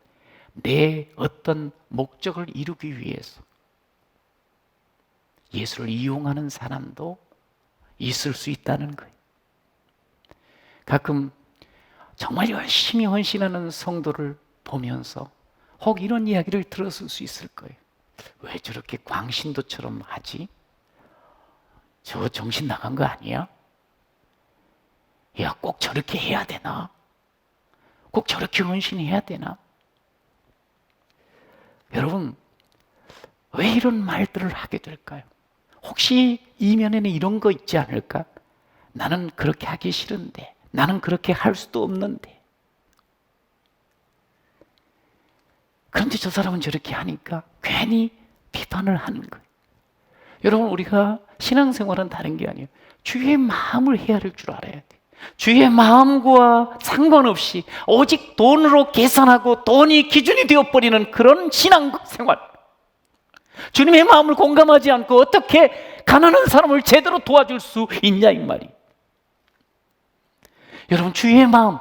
내 어떤 목적을 이루기 위해서 예수를 이용하는 사람도 있을 수 있다는 거예요. 가끔 정말 열심히 헌신하는 성도를 보면서 혹 이런 이야기를 들었을 수 있을 거예요. 왜 저렇게 광신도처럼 하지? 저 정신 나간 거 아니야? 야, 꼭 저렇게 해야 되나? 꼭 저렇게 헌신해야 되나? 여러분, 왜 이런 말들을 하게 될까요? 혹시 이면에는 이런 거 있지 않을까? 나는 그렇게 하기 싫은데, 나는 그렇게 할 수도 없는데. 그런데 저 사람은 저렇게 하니까 괜히 비판을 하는 거예요. 여러분, 우리가 신앙생활은 다른 게 아니에요. 주의 마음을 헤아릴 줄 알아야 돼요. 주의 마음과 상관없이 오직 돈으로 계산하고 돈이 기준이 되어버리는 그런 신앙생활. 주님의 마음을 공감하지 않고 어떻게 가난한 사람을 제대로 도와줄 수 있냐 이 말이. 여러분, 주의 마음,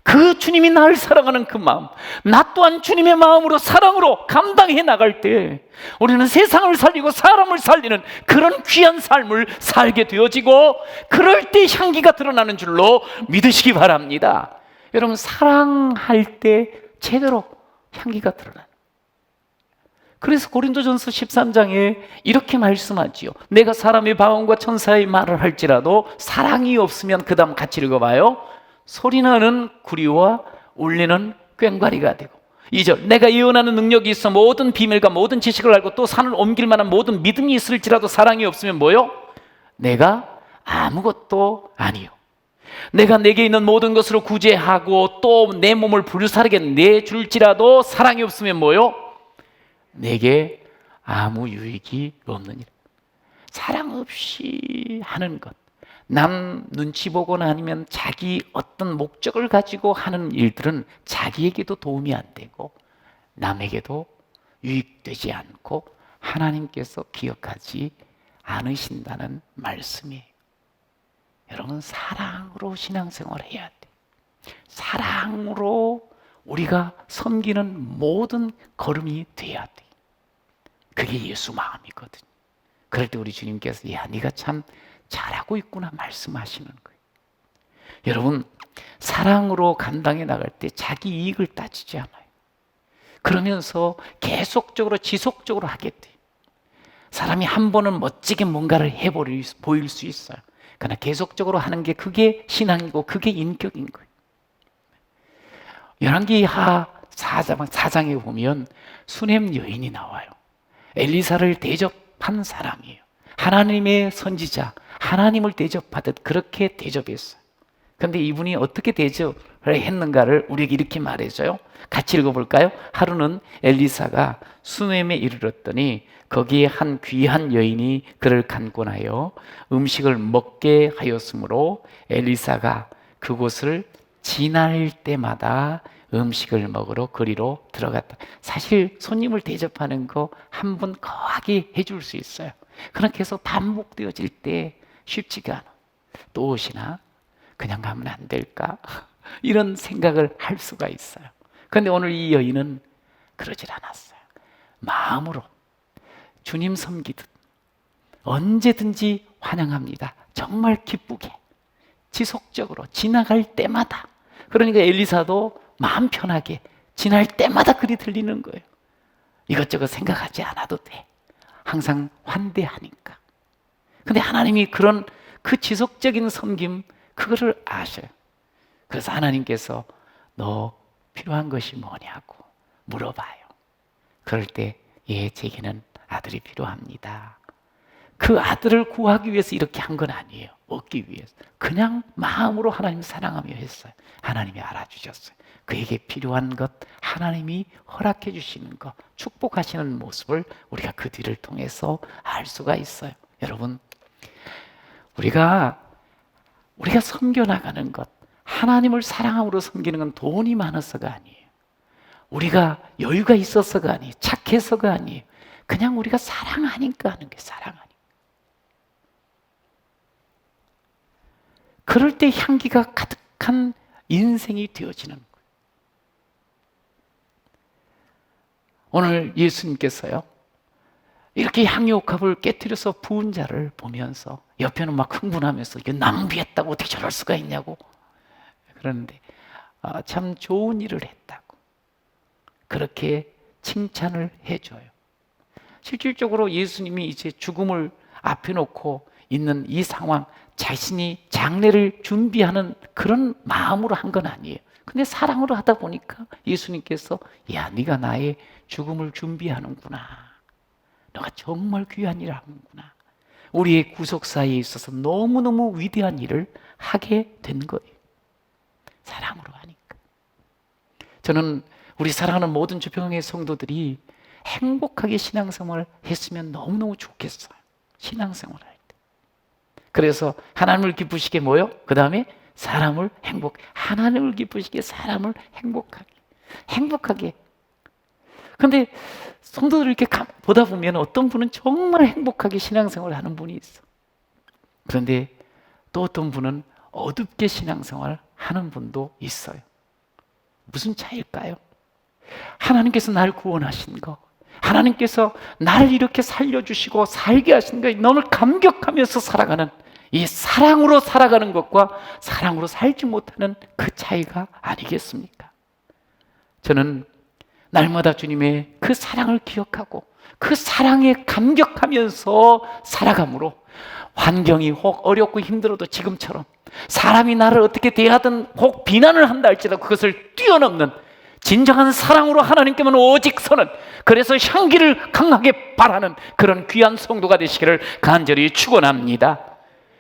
그 주님이 나를 사랑하는 그 마음, 나 또한 주님의 마음으로 사랑으로 감당해 나갈 때 우리는 세상을 살리고 사람을 살리는 그런 귀한 삶을 살게 되어지고 그럴 때 향기가 드러나는 줄로 믿으시기 바랍니다. 여러분, 사랑할 때 제대로 향기가 드러나는. 그래서 고린도전서 13장에 이렇게 말씀하지요. 내가 사람의 방언과 천사의 말을 할지라도 사랑이 없으면 그 다음 같이 읽어봐요. 소리나는 구리와 울리는 꽹과리가 되고. 2절, 내가 예언하는 능력이 있어 모든 비밀과 모든 지식을 알고 또 산을 옮길 만한 모든 믿음이 있을지라도 사랑이 없으면 뭐요? 내가 아무것도 아니요. 내가 내게 있는 모든 것으로 구제하고 또 내 몸을 불사르게 내줄지라도 사랑이 없으면 뭐요? 내게 아무 유익이 없느니라. 사랑 없이 하는 것, 남 눈치 보거나 아니면 자기 어떤 목적을 가지고 하는 일들은 자기에게도 도움이 안 되고 남에게도 유익되지 않고 하나님께서 기억하지 않으신다는 말씀이에요. 여러분, 사랑으로 신앙생활을 해야 돼. 사랑으로 우리가 섬기는 모든 걸음이 돼야 돼. 그게 예수 마음이거든요. 그럴 때 우리 주님께서 야, 네가 참 잘하고 있구나 말씀하시는 거예요. 여러분, 사랑으로 감당해 나갈 때 자기 이익을 따지지 않아요. 그러면서 계속적으로 지속적으로 하게 돼요. 사람이 한 번은 멋지게 뭔가를 보일 수 있어요. 그러나 계속적으로 하는 게 그게 신앙이고 그게 인격인 거예요. 열왕기하 4장에 보면 수넴 여인이 나와요. 엘리사를 대접한 사람이에요. 하나님의 선지자, 하나님을 대접하듯 그렇게 대접했어요. 그런데 이분이 어떻게 대접을 했는가를 우리에게 이렇게 말해줘요. 같이 읽어볼까요? 하루는 엘리사가 수넴에 이르렀더니 거기에 한 귀한 여인이 그를 간곤하여 음식을 먹게 하였으므로 엘리사가 그곳을 지날 때마다 음식을 먹으러 그리로 들어갔다. 사실 손님을 대접하는 거 한 번 거하게 해줄 수 있어요. 그렇게 해서 반복되어질 때 쉽지가 않아. 또 오시나? 그냥 가면 안 될까? 이런 생각을 할 수가 있어요. 그런데 오늘 이 여인은 그러질 않았어요. 마음으로 주님 섬기듯 언제든지 환영합니다. 정말 기쁘게 지속적으로 지나갈 때마다. 그러니까 엘리사도 마음 편하게 지날 때마다 그리 들리는 거예요. 이것저것 생각하지 않아도 돼. 항상 환대하니까. 근데 하나님이 그런 그 지속적인 섬김 그거를 아셔요. 그래서 하나님께서 너 필요한 것이 뭐냐고 물어봐요. 그럴 때 예, 제게는 아들이 필요합니다. 그 아들을 구하기 위해서 이렇게 한 건 아니에요. 얻기 위해서. 그냥 마음으로 하나님을 사랑하며 했어요. 하나님이 알아주셨어요. 그에게 필요한 것, 하나님이 허락해 주시는 것, 축복하시는 모습을 우리가 그 뒤를 통해서 알 수가 있어요. 여러분, 우리가 섬겨나가는 것, 하나님을 사랑함으로 섬기는 건 돈이 많아서가 아니에요. 우리가 여유가 있어서가 아니에요. 착해서가 아니에요. 그냥 우리가 사랑하니까 하는 게 사랑하니까. 그럴 때 향기가 가득한 인생이 되어지는 거예요. 오늘 예수님께서요, 이렇게 향유옥합을 깨뜨려서 부은 자를 보면서 옆에는 막 흥분하면서 이게 낭비했다고 어떻게 저럴 수가 있냐고 그러는데 참 좋은 일을 했다고 그렇게 칭찬을 해줘요. 실질적으로 예수님이 이제 죽음을 앞에 놓고 있는 이 상황, 자신이 장례를 준비하는 그런 마음으로 한 건 아니에요. 근데 사랑으로 하다 보니까 예수님께서 야, 네가 나의 죽음을 준비하는구나. 너가 정말 귀한 일을 하는구나. 우리의 구속사에 있어서 너무너무 위대한 일을 하게 된 거예요. 사랑으로 하니까. 저는 우리 사랑하는 모든 주평의 성도들이 행복하게 신앙생활을 했으면 너무너무 좋겠어요. 신앙생활을 할 때. 그래서 하나님을 기쁘시게 뭐요? 그 다음에 사람을 하나님을 기쁘시게 사람을 행복하게. 근데 성도들 이렇게 보다 보면 어떤 분은 정말 행복하게 신앙생활을 하는 분이 있어. 그런데 또 어떤 분은 어둡게 신앙생활을 하는 분도 있어요. 무슨 차이일까요? 하나님께서 날 구원하신 거, 하나님께서 나를 이렇게 살려주시고 살게 하신 거에 너무 감격하면서 살아가는 이 사랑으로 살아가는 것과 사랑으로 살지 못하는 그 차이가 아니겠습니까? 저는 날마다 주님의 그 사랑을 기억하고 그 사랑에 감격하면서 살아감으로 환경이 혹 어렵고 힘들어도 지금처럼 사람이 나를 어떻게 대하든 혹 비난을 한다 할지라도 그것을 뛰어넘는 진정한 사랑으로 하나님께만 오직 서는, 그래서 향기를 강하게 바라는 그런 귀한 성도가 되시기를 간절히 축원합니다.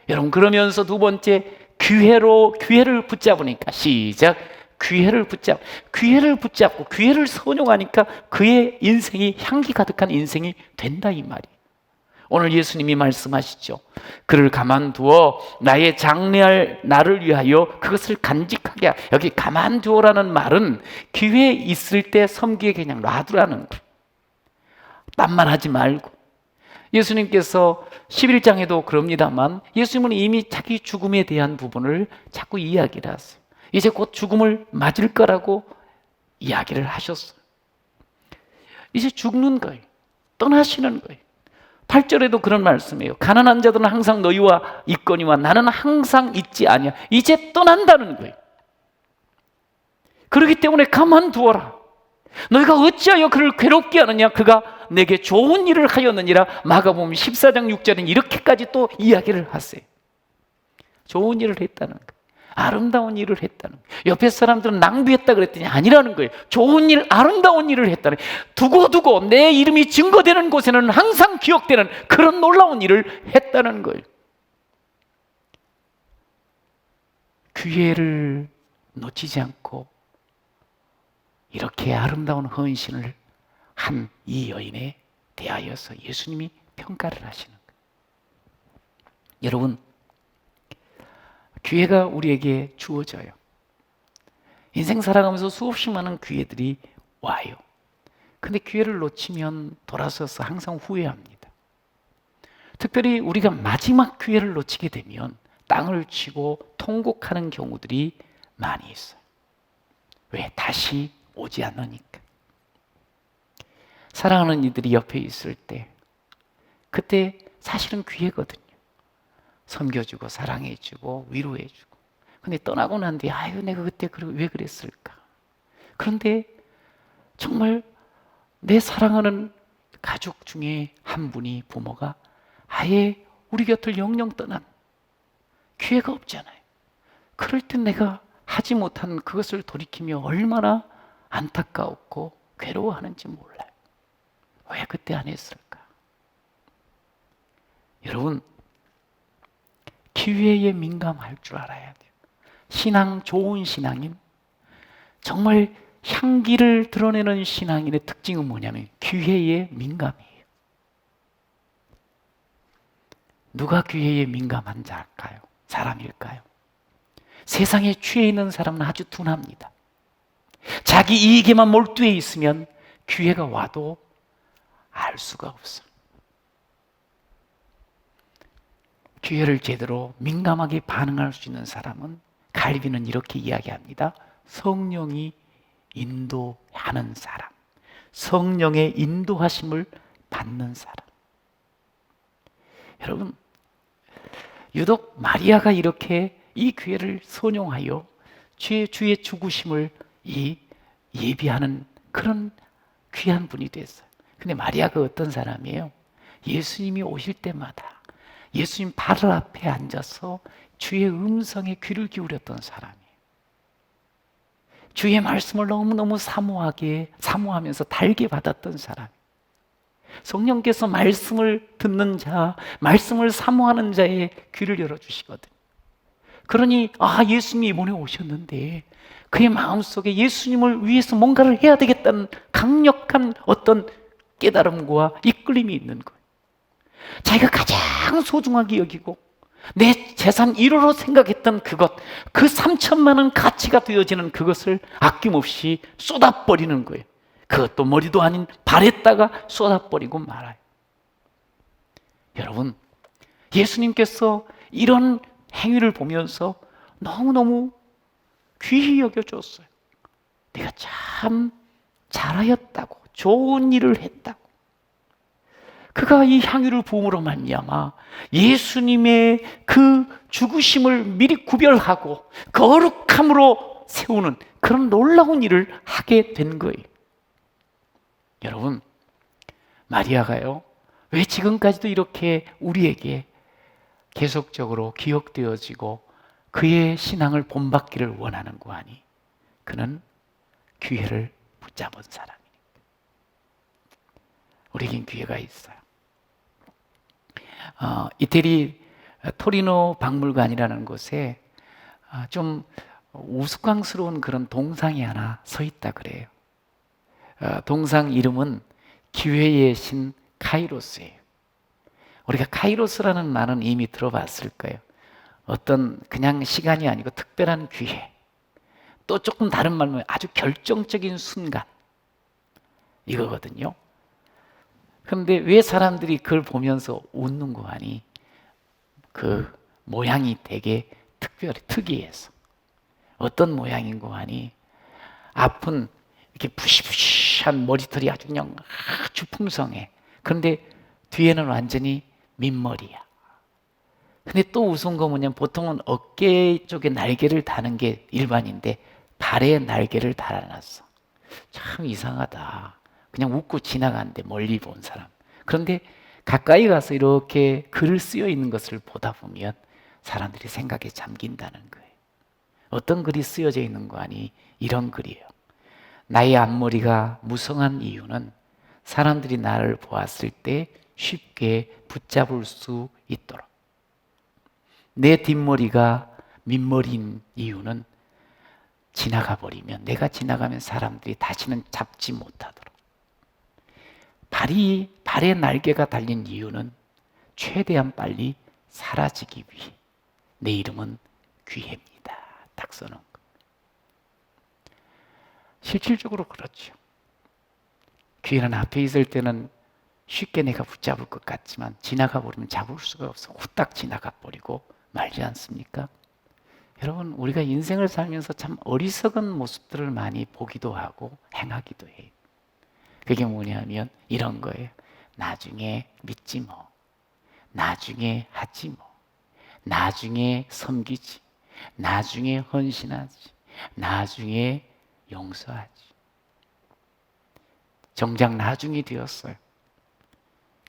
여러분, 그러면서 두 번째, 귀회를 붙잡으니까 시작. 귀회를 붙잡고 귀회를 선용하니까 그의 인생이 향기 가득한 인생이 된다 이 말이에요. 오늘 예수님이 말씀하시죠. 그를 가만두어 나의 장래할 나를 위하여 그것을 간직하게 하라. 여기 가만두어라는 말은 기회 있을 때 섬기게 그냥 놔두라는 거예요. 딴말 하지 말고. 예수님께서 11장에도 그럽니다만 예수님은 이미 자기 죽음에 대한 부분을 자꾸 이야기를 하세요. 이제 곧 죽음을 맞을 거라고 이야기를 하셨어요. 이제 죽는 거예요. 떠나시는 거예요. 8절에도 그런 말씀이에요. 가난한 자들은 항상 너희와 있거니와 나는 항상 있지 아니야. 이제 떠난다는 거예요. 그렇기 때문에 가만두어라. 너희가 어찌하여 그를 괴롭게 하느냐. 그가 내게 좋은 일을 하였느니라. 마가복음 14장 6절은 이렇게까지 또 이야기를 하세요. 좋은 일을 했다는 거예요. 아름다운 일을 했다는 거예요. 옆에 사람들은 낭비했다 그랬더니 아니라는 거예요. 좋은 일, 아름다운 일을 했다는 거예요. 두고두고 내 이름이 증거되는 곳에는 항상 기억되는 그런 놀라운 일을 했다는 거예요. 기회를 놓치지 않고 이렇게 아름다운 헌신을 한 이 여인에 대하여서 예수님이 평가를 하시는 거예요. 여러분, 기회가 우리에게 주어져요. 인생 살아가면서 수없이 많은 기회들이 와요. 근데 기회를 놓치면 돌아서서 항상 후회합니다. 특별히 우리가 마지막 기회를 놓치게 되면 땅을 치고 통곡하는 경우들이 많이 있어요. 왜? 다시 오지 않으니까. 사랑하는 이들이 옆에 있을 때 그때 사실은 기회거든요. 섬겨주고 사랑해주고 위로해주고. 근데 떠나고 난 뒤에 아유 내가 그때 왜 그랬을까. 그런데 정말 내 사랑하는 가족 중에 한 분이, 부모가 아예 우리 곁을 영영 떠난, 기회가 없잖아요. 그럴 땐 내가 하지 못한 그것을 돌이키며 얼마나 안타까웠고 괴로워하는지 몰라요. 왜 그때 안 했을까? 여러분, 기회에 민감할 줄 알아야 돼요. 좋은 신앙인, 정말 향기를 드러내는 신앙인의 특징은 뭐냐면 기회에 민감해요. 누가 기회에 민감한 자일까요? 사람일까요? 세상에 취해 있는 사람은 아주 둔합니다. 자기 이익에만 몰두해 있으면 기회가 와도 알 수가 없어요. 기회를 제대로 민감하게 반응할 수 있는 사람은 갈비는 이렇게 이야기합니다. 성령이 인도하는 사람, 성령의 인도하심을 받는 사람. 여러분, 유독 마리아가 이렇게 이 기회를 선용하여 주의 죽으심을 예비하는 그런 귀한 분이 됐어요. 근데 마리아가 어떤 사람이에요? 예수님이 오실 때마다 예수님 발 앞에 앉아서 주의 음성에 귀를 기울였던 사람이에요. 주의 말씀을 너무너무 사모하면서 달게 받았던 사람. 성령께서 말씀을 듣는 자, 말씀을 사모하는 자의 귀를 열어주시거든요. 그러니 예수님이 이번에 오셨는데 그의 마음속에 예수님을 위해서 뭔가를 해야 되겠다는 강력한 어떤 깨달음과 이끌림이 있는 거예요. 자기가 가장 소중하게 여기고 내 재산 1호로 생각했던 그것, 그 3천만 원 가치가 되어지는 그것을 아낌없이 쏟아버리는 거예요. 그것도 머리도 아닌 발에다가 쏟아버리고 말아요. 여러분, 예수님께서 이런 행위를 보면서 너무너무 귀히 여겨줬어요. 내가 참 잘하였다고, 좋은 일을 했다고. 그가 이 향유를 부음으로 말미암아 예수님의 그 죽으심을 미리 구별하고 거룩함으로 세우는 그런 놀라운 일을 하게 된 거예요. 여러분, 마리아가요, 왜 지금까지도 이렇게 우리에게 계속적으로 기억되어지고 그의 신앙을 본받기를 원하는고 하니 그는 기회를 붙잡은 사람이니까. 우리에겐 기회가 있어요. 이태리 토리노 박물관이라는 곳에 좀 우스꽝스러운 그런 동상이 하나 서 있다 그래요. 동상 이름은 기회의 신 카이로스예요. 우리가 카이로스라는 말은 이미 들어봤을 거예요. 어떤 그냥 시간이 아니고 특별한 기회, 또 조금 다른 말로 아주 결정적인 순간, 이거거든요. 그런데 왜 사람들이 그걸 보면서 웃는 거 아니? 그 모양이 되게 특이해서. 어떤 모양인 거 아니? 앞은 이렇게 부시부시한 머리털이 아주 그냥 아주 풍성해. 그런데 뒤에는 완전히 민머리야. 근데 또 우스운 거 뭐냐면 보통은 어깨 쪽에 날개를 다는 게 일반인데 발에 날개를 달아놨어. 참 이상하다. 그냥 웃고 지나가는데 멀리 본 사람. 그런데 가까이 가서 이렇게 글을 쓰여 있는 것을 보다 보면 사람들이 생각에 잠긴다는 거예요. 어떤 글이 쓰여져 있는 거 아니? 이런 글이에요. 나의 앞머리가 무성한 이유는 사람들이 나를 보았을 때 쉽게 붙잡을 수 있도록. 내 뒷머리가 민머리인 이유는 지나가 버리면, 내가 지나가면 사람들이 다시는 잡지 못하도록. 발에 날개가 달린 이유는 최대한 빨리 사라지기 위해. 내 이름은 귀해입니다. 딱 써놓은 거. 실질적으로 그렇죠. 귀에는 앞에 있을 때는 쉽게 내가 붙잡을 것 같지만 지나가 버리면 잡을 수가 없어. 후딱 지나가 버리고 말지 않습니까? 여러분, 우리가 인생을 살면서 참 어리석은 모습들을 많이 보기도 하고 행하기도 해요. 그게 뭐냐면 이런 거예요. 나중에 믿지 뭐, 나중에 하지 뭐, 나중에 섬기지, 나중에 헌신하지, 나중에 용서하지. 정작 나중이 되었어요.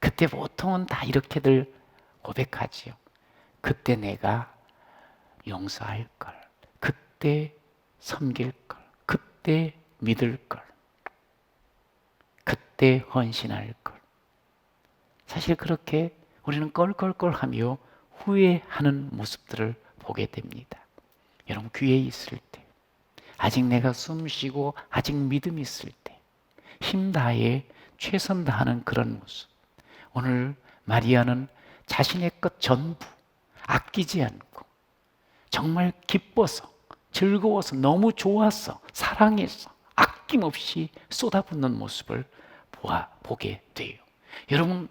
그때 보통은 다 이렇게들 고백하지요. 그때 내가 용서할 걸, 그때 섬길 걸, 그때 믿을 걸, 그때 헌신할 걸. 사실 그렇게 우리는 껄껄껄하며 후회하는 모습들을 보게 됩니다. 여러분, 귀에 있을 때, 아직 내가 숨 쉬고 아직 믿음이 있을 때 힘 다해 최선 다하는 그런 모습. 오늘 마리아는 자신의 것 전부 아끼지 않고 정말 기뻐서, 즐거워서, 너무 좋아서, 사랑해서 아낌없이 쏟아붓는 모습을 보게 돼요. 여러분,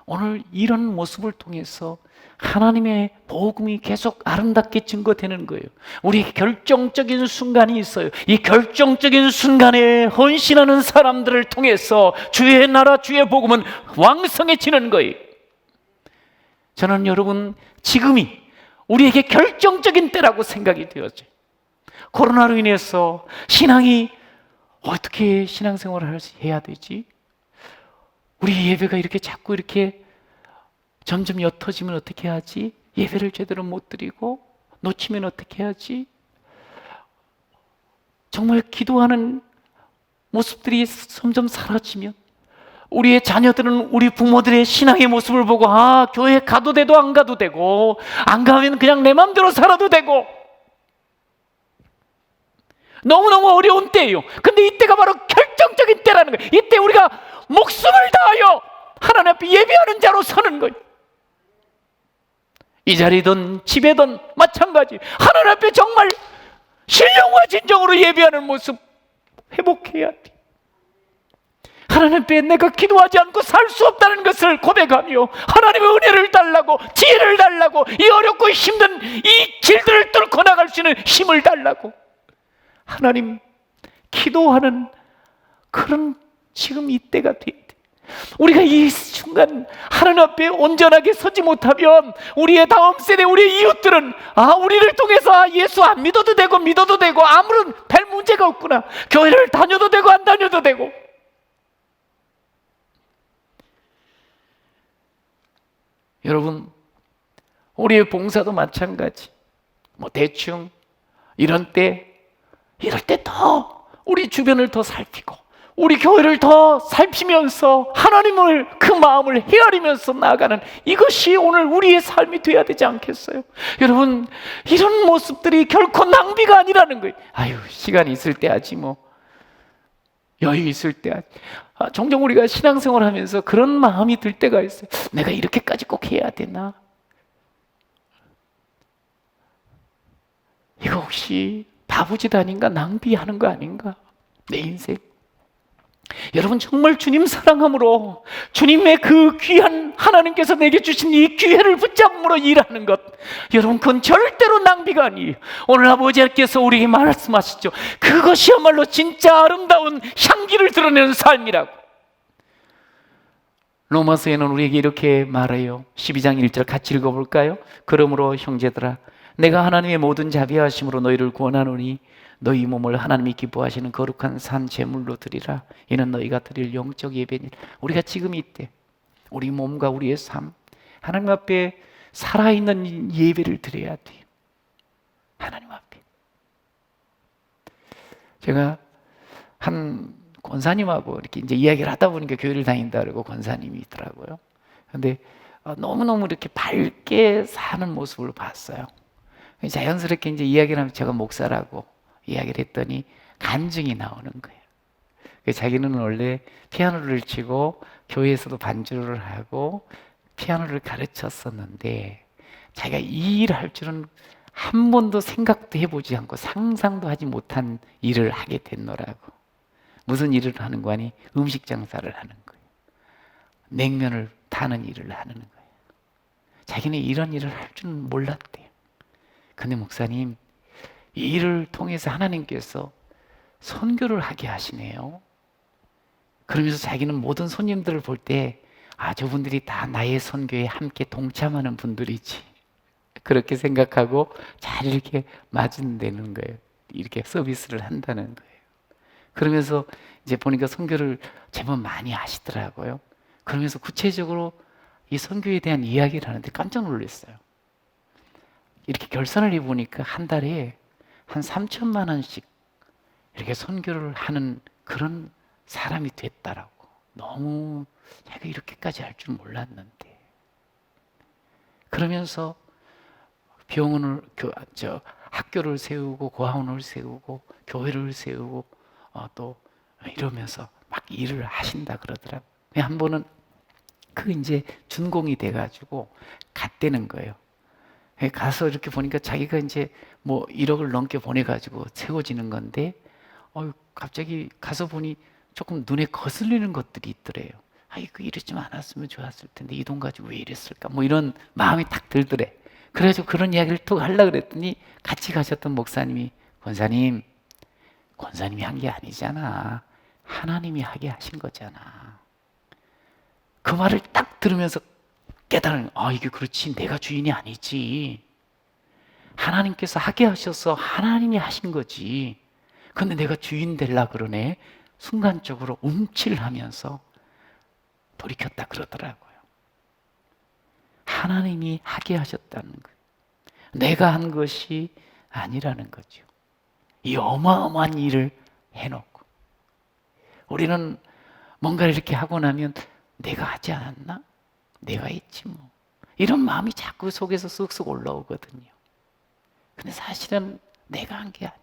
오늘 이런 모습을 통해서 하나님의 복음이 계속 아름답게 증거되는 거예요. 우리 결정적인 순간이 있어요. 이 결정적인 순간에 헌신하는 사람들을 통해서 주의 나라, 주의 복음은 왕성해지는 거예요. 저는 여러분, 지금이 우리에게 결정적인 때라고 생각이 되어져요. 코로나로 인해서 신앙이 어떻게 신앙생활을 해야 되지? 우리 예배가 이렇게 자꾸 이렇게 점점 옅어지면 어떻게 하지? 예배를 제대로 못 드리고 놓치면 어떻게 하지? 정말 기도하는 모습들이 점점 사라지면 우리의 자녀들은 우리 부모들의 신앙의 모습을 보고 교회 가도 돼도 안 가도 되고 안 가면 그냥 내 마음대로 살아도 되고 너무너무 어려운 때예요. 근데 이때가 바로 결정적인 때라는 거예요. 이때 우리가 목숨을 다하여 하나님 앞에 예배하는 자로 서는 거예요. 이 자리든 집에든 마찬가지. 하나님 앞에 정말 신령과 진정으로 예배하는 모습 회복해야 돼. 하나님 앞에 내가 기도하지 않고 살 수 없다는 것을 고백하며 하나님의 은혜를 달라고, 지혜를 달라고, 이 어렵고 힘든 이 길들을 뚫고 나갈 수 있는 힘을 달라고 하나님 기도하는 그런 지금 이때가 돼야 돼. 우리가 이 순간 하나님 앞에 온전하게 서지 못하면 우리의 다음 세대, 우리의 이웃들은 우리를 통해서 예수 안 믿어도 되고 믿어도 되고 아무런 별 문제가 없구나, 교회를 다녀도 되고 안 다녀도 되고. 여러분, 우리의 봉사도 마찬가지. 대충 이럴 때 더 우리 주변을 더 살피고 우리 교회를 더 살피면서 하나님을 그 마음을 헤아리면서 나아가는 이것이 오늘 우리의 삶이 돼야 되지 않겠어요? 여러분, 이런 모습들이 결코 낭비가 아니라는 거예요. 시간이 있을 때 하지 여유 있을 때 하지. 종종 우리가 신앙생활 하면서 그런 마음이 들 때가 있어요. 내가 이렇게까지 꼭 해야 되나? 이거 혹시 바보짓 아닌가? 낭비하는 거 아닌가? 내 인생. 여러분, 정말 주님 사랑함으로 주님의 그 귀한 하나님께서 내게 주신 이 기회를 붙잡음으로 일하는 것, 여러분, 그건 절대로 낭비가 아니에요. 오늘 아버지께서 우리에게 말씀하시죠. 그것이야말로 진짜 아름다운 향기를 드러내는 삶이라고. 로마서에는 우리에게 이렇게 말해요. 12장 1절 같이 읽어볼까요? 그러므로 형제들아, 내가 하나님의 모든 자비하심으로 너희를 구원하노니 너희 몸을 하나님이 기뻐하시는 거룩한 산 제물로 드리라. 이는 너희가 드릴 영적 예배니라. 우리가 지금 이때 우리 몸과 우리의 삶, 하나님 앞에 살아있는 예배를 드려야 돼요. 하나님 앞에. 제가 한 권사님하고 이렇게 이제 이야기를 하다 보니까 교회를 다닌다 그러고 권사님이 있더라고요. 근데 너무너무 이렇게 밝게 사는 모습을 봤어요. 자연스럽게 이제 이야기를 하면 제가 목사라고 이야기를 했더니 간증이 나오는 거예요. 자기는 원래 피아노를 치고 교회에서도 반주를 하고 피아노를 가르쳤었는데 자기가 이 일을 할 줄은 한 번도 생각도 해보지 않고 상상도 하지 못한 일을 하게 됐노라고. 무슨 일을 하는 거니? 음식 장사를 하는 거예요. 냉면을 타는 일을 하는 거예요. 자기는 이런 일을 할 줄은 몰랐대요. 근데 목사님, 이 일을 통해서 하나님께서 선교를 하게 하시네요. 그러면서 자기는 모든 손님들을 볼 때 저분들이 다 나의 선교에 함께 동참하는 분들이지, 그렇게 생각하고 잘 이렇게 맞은다는 거예요. 이렇게 서비스를 한다는 거예요. 그러면서 이제 보니까 선교를 제법 많이 하시더라고요. 그러면서 구체적으로 이 선교에 대한 이야기를 하는데 깜짝 놀랐어요. 이렇게 결산을 해보니까 한 달에 한 3천만 원씩 이렇게 선교를 하는 그런 사람이 됐다라고. 너무 자기가 이렇게까지 할 줄 몰랐는데. 그러면서 병원을 학교를 세우고 고아원을 세우고 교회를 세우고 또 이러면서 막 일을 하신다 그러더라고요. 한 번은 이제 준공이 돼가지고 갔다는 거예요. 가서 이렇게 보니까 자기가 이제 뭐 1억을 넘게 보내가지고 세워지는 건데, 갑자기 가서 보니 조금 눈에 거슬리는 것들이 있더래요. 아이고, 이러지 않았으면 좋았을 텐데 이 돈 가지고 왜 이랬을까? 뭐 이런 마음이 딱 들더래. 그래서 그런 이야기를 또 하려고 그랬더니 같이 가셨던 목사님이, 권사님이 한 게 아니잖아. 하나님이 하게 하신 거잖아. 그 말을 딱 들으면서 깨달은, 이게 그렇지. 내가 주인이 아니지. 하나님께서 하게 하셔서 하나님이 하신 거지. 근데 내가 주인 되려고 그러네. 순간적으로 움찔하면서 돌이켰다 그러더라고요. 하나님이 하게 하셨다는 거예요. 내가 한 것이 아니라는 거죠. 이 어마어마한 일을 해놓고 우리는 뭔가를 이렇게 하고 나면 내가 하지 않았나? 내가 했지 뭐. 이런 마음이 자꾸 속에서 쓱쓱 올라오거든요. 근데 사실은 내가 한 게 아니에요.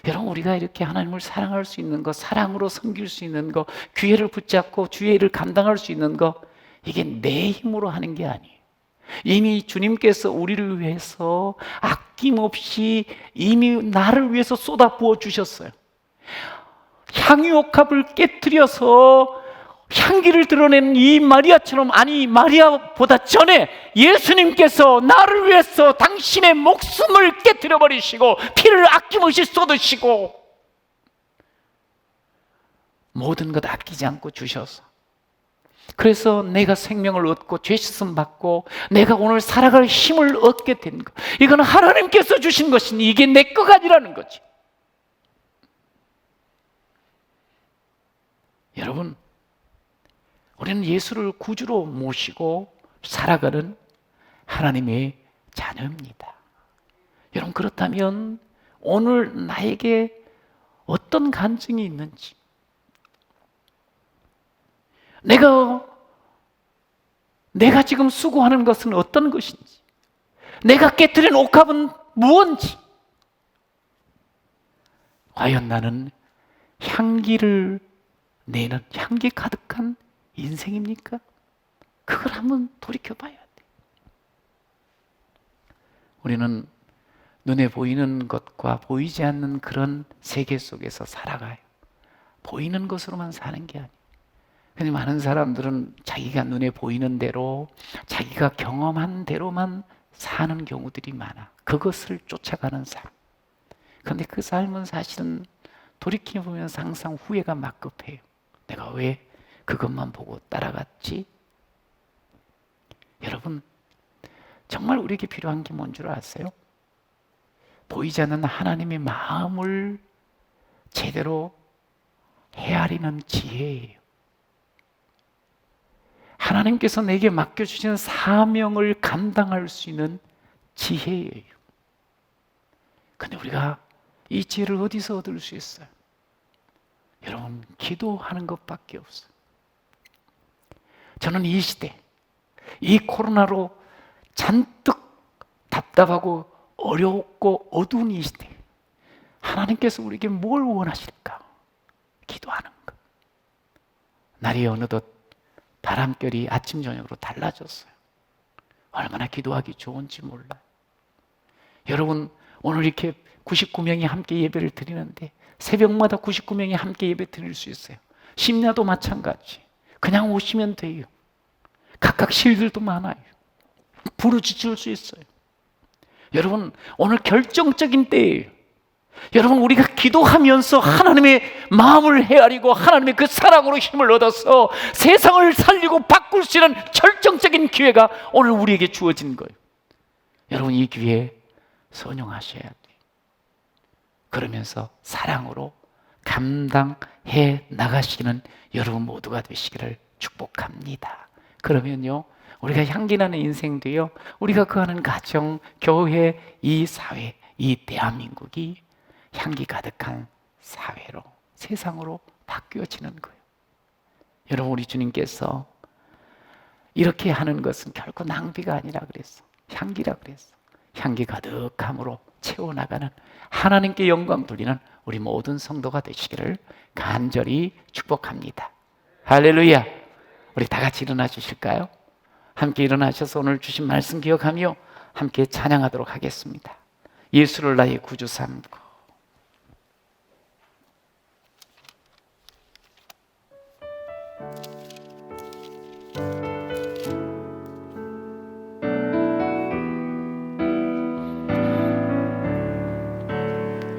여러분, 우리가 이렇게 하나님을 사랑할 수 있는 것, 사랑으로 섬길 수 있는 것, 기회를 붙잡고 주의 일을 감당할 수 있는 것, 이게 내 힘으로 하는 게 아니에요. 이미 주님께서 우리를 위해서 아낌없이 이미 나를 위해서 쏟아부어 주셨어요. 향유옥합을 깨뜨려서 향기를 드러낸 이 마리아처럼, 아니 마리아보다 전에 예수님께서 나를 위해서 당신의 목숨을 깨뜨려 버리시고 피를 아낌없이 쏟으시고 모든 것 아끼지 않고 주셔서, 그래서 내가 생명을 얻고 죄 씻음 받고 내가 오늘 살아갈 힘을 얻게 된 것, 이건 하나님께서 주신 것이니 이게 내 거가 아니라는 거지. 여러분, 우리는 예수를 구주로 모시고 살아가는 하나님의 자녀입니다. 여러분, 그렇다면 오늘 나에게 어떤 간증이 있는지, 내가 지금 수고하는 것은 어떤 것인지, 내가 깨뜨린 옥합은 무엇인지, 과연 나는 향기를 내는 향기 가득한 인생입니까? 그걸 한번 돌이켜봐야 돼. 우리는 눈에 보이는 것과 보이지 않는 그런 세계 속에서 살아가요. 보이는 것으로만 사는 게 아니에요. 근데 많은 사람들은 자기가 눈에 보이는 대로, 자기가 경험한 대로만 사는 경우들이 많아. 그것을 쫓아가는 삶. 그런데 그 삶은 사실은 돌이켜보면 항상 후회가 막급해요. 내가 왜 그것만 보고 따라갔지? 여러분, 정말 우리에게 필요한 게 뭔 줄 아세요? 보이지 않는 하나님의 마음을 제대로 헤아리는 지혜예요. 하나님께서 내게 맡겨주신 사명을 감당할 수 있는 지혜예요. 근데 우리가 이 지혜를 어디서 얻을 수 있어요? 여러분, 기도하는 것밖에 없어요. 저는 이 시대, 이 코로나로 잔뜩 답답하고 어렵고 어두운 이 시대, 하나님께서 우리에게 뭘 원하실까? 기도하는 것. 날이 어느덧 바람결이 아침 저녁으로 달라졌어요. 얼마나 기도하기 좋은지 몰라요. 여러분, 오늘 이렇게 99명이 함께 예배를 드리는데 새벽마다 99명이 함께 예배 드릴 수 있어요. 심야도 마찬가지. 그냥 오시면 돼요. 각각 실들도 많아요. 부르짖을 수 있어요. 여러분, 오늘 결정적인 때예요. 여러분, 우리가 기도하면서 하나님의 마음을 헤아리고 하나님의 그 사랑으로 힘을 얻어서 세상을 살리고 바꿀 수 있는 결정적인 기회가 오늘 우리에게 주어진 거예요. 여러분, 이 기회에 선용하셔야 돼요. 그러면서 사랑으로 감당해 나가시는 여러분 모두가 되시기를 축복합니다. 그러면요, 우리가 향기나는 인생도요, 우리가 거하는 가정, 교회, 이 사회, 이 대한민국이 향기 가득한 사회로, 세상으로 바뀌어지는 거예요. 여러분, 우리 주님께서 이렇게 하는 것은 결코 낭비가 아니라 그랬어. 향기라 그랬어. 향기 가득함으로 채워나가는 하나님께 영광 돌리는 우리 모든 성도가 되시기를 간절히 축복합니다. 할렐루야. 우리 다 같이 일어나 주실까요? 함께 일어나셔서 오늘 주신 말씀 기억하며 함께 찬양하도록 하겠습니다. 예수를 나의 구주 삼고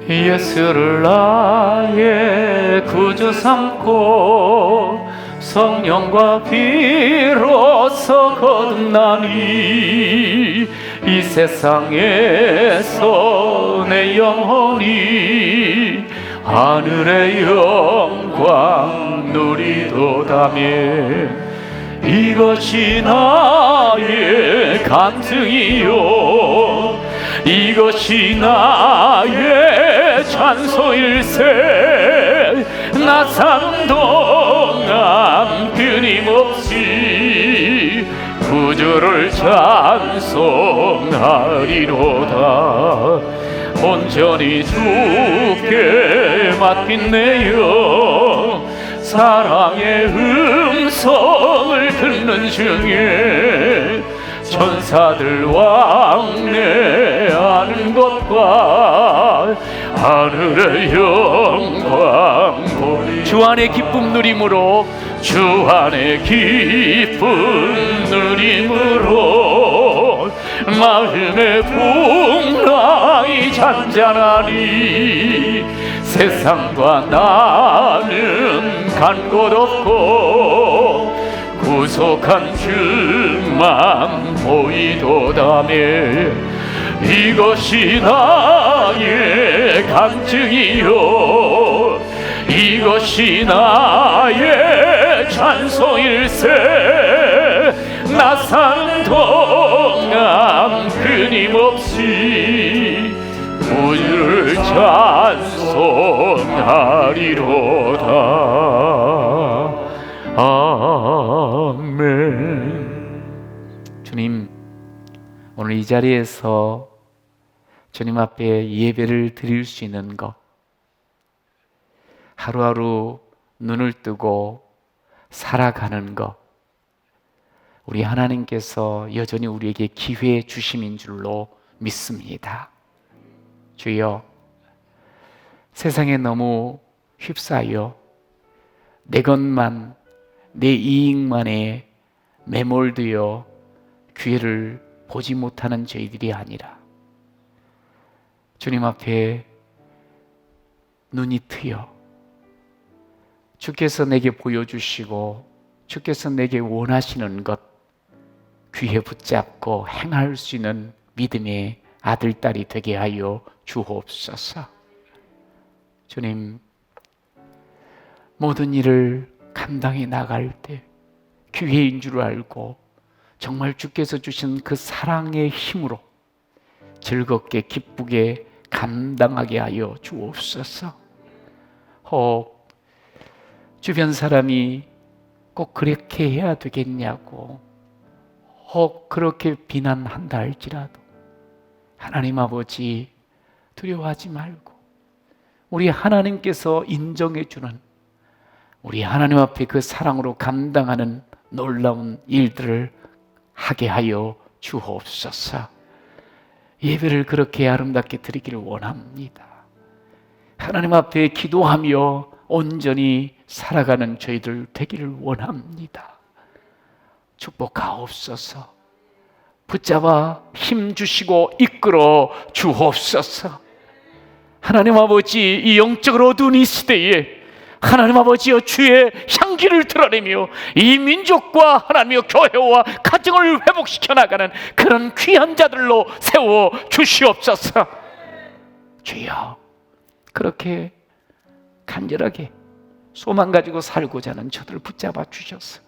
예수를 나의 구주 삼고 성령과 비로소 거듭나니 이 세상에서 내 영혼이 하늘의 영광 누리도다며 이것이 나의 간증이요 이것이 나의 찬송일세 나 사는 동안 끊임없이 구주를 찬송하리로다 온전히 주께 맡긴내요 사랑의 음성을 듣는 중에 천사들 왕래하는 것과 하늘의 영광 주 안의 기쁨 누림으로 주 안의 기쁨 누림으로 마음의 풍랑이 잔잔하니 세상과 나는 간 곳 없고 구속한 주만 보이도다며 이것이 나의 간증이요 이것이 나의 찬송일세 나 사는 동안 끊임없이 구주를 찬송하리로다. 아멘. 주님, 오늘 이 자리에서 주님 앞에 예배를 드릴 수 있는 것, 하루하루 눈을 뜨고 살아가는 것, 우리 하나님께서 여전히 우리에게 기회 주심인 줄로 믿습니다. 주여, 세상에 너무 휩싸여 내 것만, 내 이익만에 매몰되어 기회를 보지 못하는 저희들이 아니라 주님 앞에 눈이 트여 주께서 내게 보여주시고 주께서 내게 원하시는 것 귀에 붙잡고 행할 수 있는 믿음의 아들, 딸이 되게 하여 주옵소서. 주님, 모든 일을 감당해 나갈 때 기회인 줄 알고 정말 주께서 주신 그 사랑의 힘으로 즐겁게 기쁘게 감당하게 하여 주옵소서. 혹 주변 사람이 꼭 그렇게 해야 되겠냐고 혹 그렇게 비난한다 할지라도 하나님 아버지 두려워하지 말고 우리 하나님께서 인정해 주는 우리 하나님 앞에 그 사랑으로 감당하는 놀라운 일들을 하게 하여 주옵소서. 예배를 그렇게 아름답게 드리기를 원합니다. 하나님 앞에 기도하며 온전히 살아가는 저희들 되기를 원합니다. 축복하옵소서. 붙잡아 힘 주시고 이끌어 주옵소서. 하나님 아버지, 이 영적 어두운 이 시대에 하나님 아버지여 주의 향기를 드러내며 이 민족과 하나님의 교회와 가정을 회복시켜 나가는 그런 귀한 자들로 세워 주시옵소서. 주여, 그렇게 간절하게 소망 가지고 살고자 하는 저들을 붙잡아 주셔서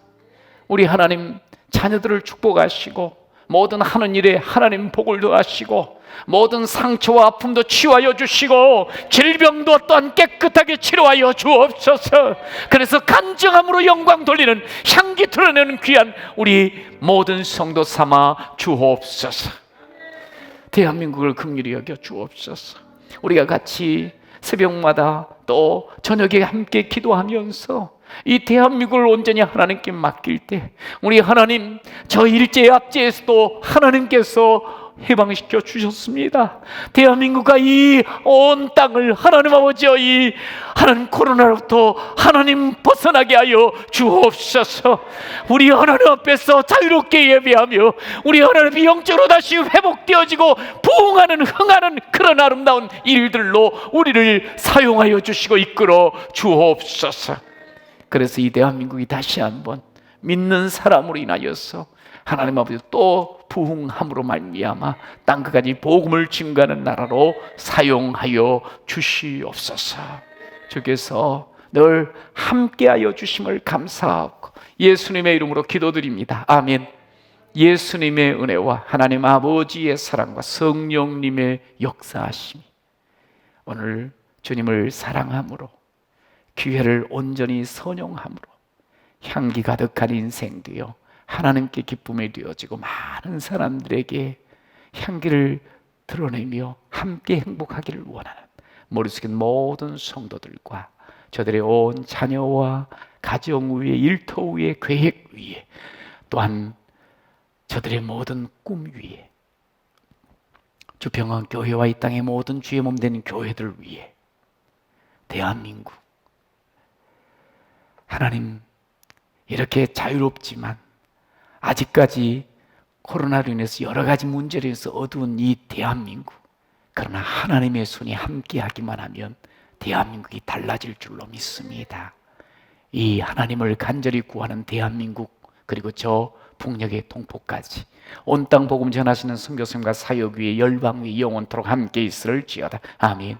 우리 하나님 자녀들을 축복하시고 모든 하는 일에 하나님 복을 더하시고 모든 상처와 아픔도 치유하여 주시고 질병도 또한 깨끗하게 치료하여 주옵소서. 그래서 간증함으로 영광 돌리는 향기 드러내는 귀한 우리 모든 성도 삼아 주옵소서. 대한민국을 긍휼히 여겨 주옵소서. 우리가 같이 새벽마다 또 저녁에 함께 기도하면서 이 대한민국을 온전히 하나님께 맡길 때 우리 하나님, 저 일제 압제에서도 하나님께서 해방시켜 주셨습니다. 대한민국과 이 온 땅을 하나님 아버지여 이 하나님 코로나로부터 하나님 벗어나게 하여 주옵소서. 우리 하나님 앞에서 자유롭게 예배하며 우리 하나님이 영적으로 다시 회복되어지고 부흥하는 흥하는 그런 아름다운 일들로 우리를 사용하여 주시고 이끌어 주옵소서. 그래서 이 대한민국이 다시 한번 믿는 사람으로 인하여서 하나님 아버지 또 부흥함으로 말미암아 땅끝까지 복음을 증거하는 나라로 사용하여 주시옵소서. 주께서 늘 함께하여 주심을 감사하고 예수님의 이름으로 기도드립니다. 아멘. 예수님의 은혜와 하나님 아버지의 사랑과 성령님의 역사하심이 오늘 주님을 사랑함으로 기회를 온전히 선용함으로 향기 가득한 인생 되어 하나님께 기쁨이 되어지고 많은 사람들에게 향기를 드러내며 함께 행복하기를 원하는 머릿속에 모든 성도들과 저들의 온 자녀와 가정 위에 일터 위에 계획 위에 또한 저들의 모든 꿈 위에 주평원 교회와 이 땅의 모든 주의 몸 되는 교회들 위에 대한민국 하나님 이렇게 자유롭지만 아직까지 코로나로 인해서 여러 가지 문제로 인해서 어두운 이 대한민국, 그러나 하나님의 손이 함께하기만 하면 대한민국이 달라질 줄로 믿습니다. 이 하나님을 간절히 구하는 대한민국 그리고 저 북녘의 동포까지 온 땅 복음 전하시는 선교사님과 사역 위에 열방 위에 영원토록 함께 있을지어다. 아멘.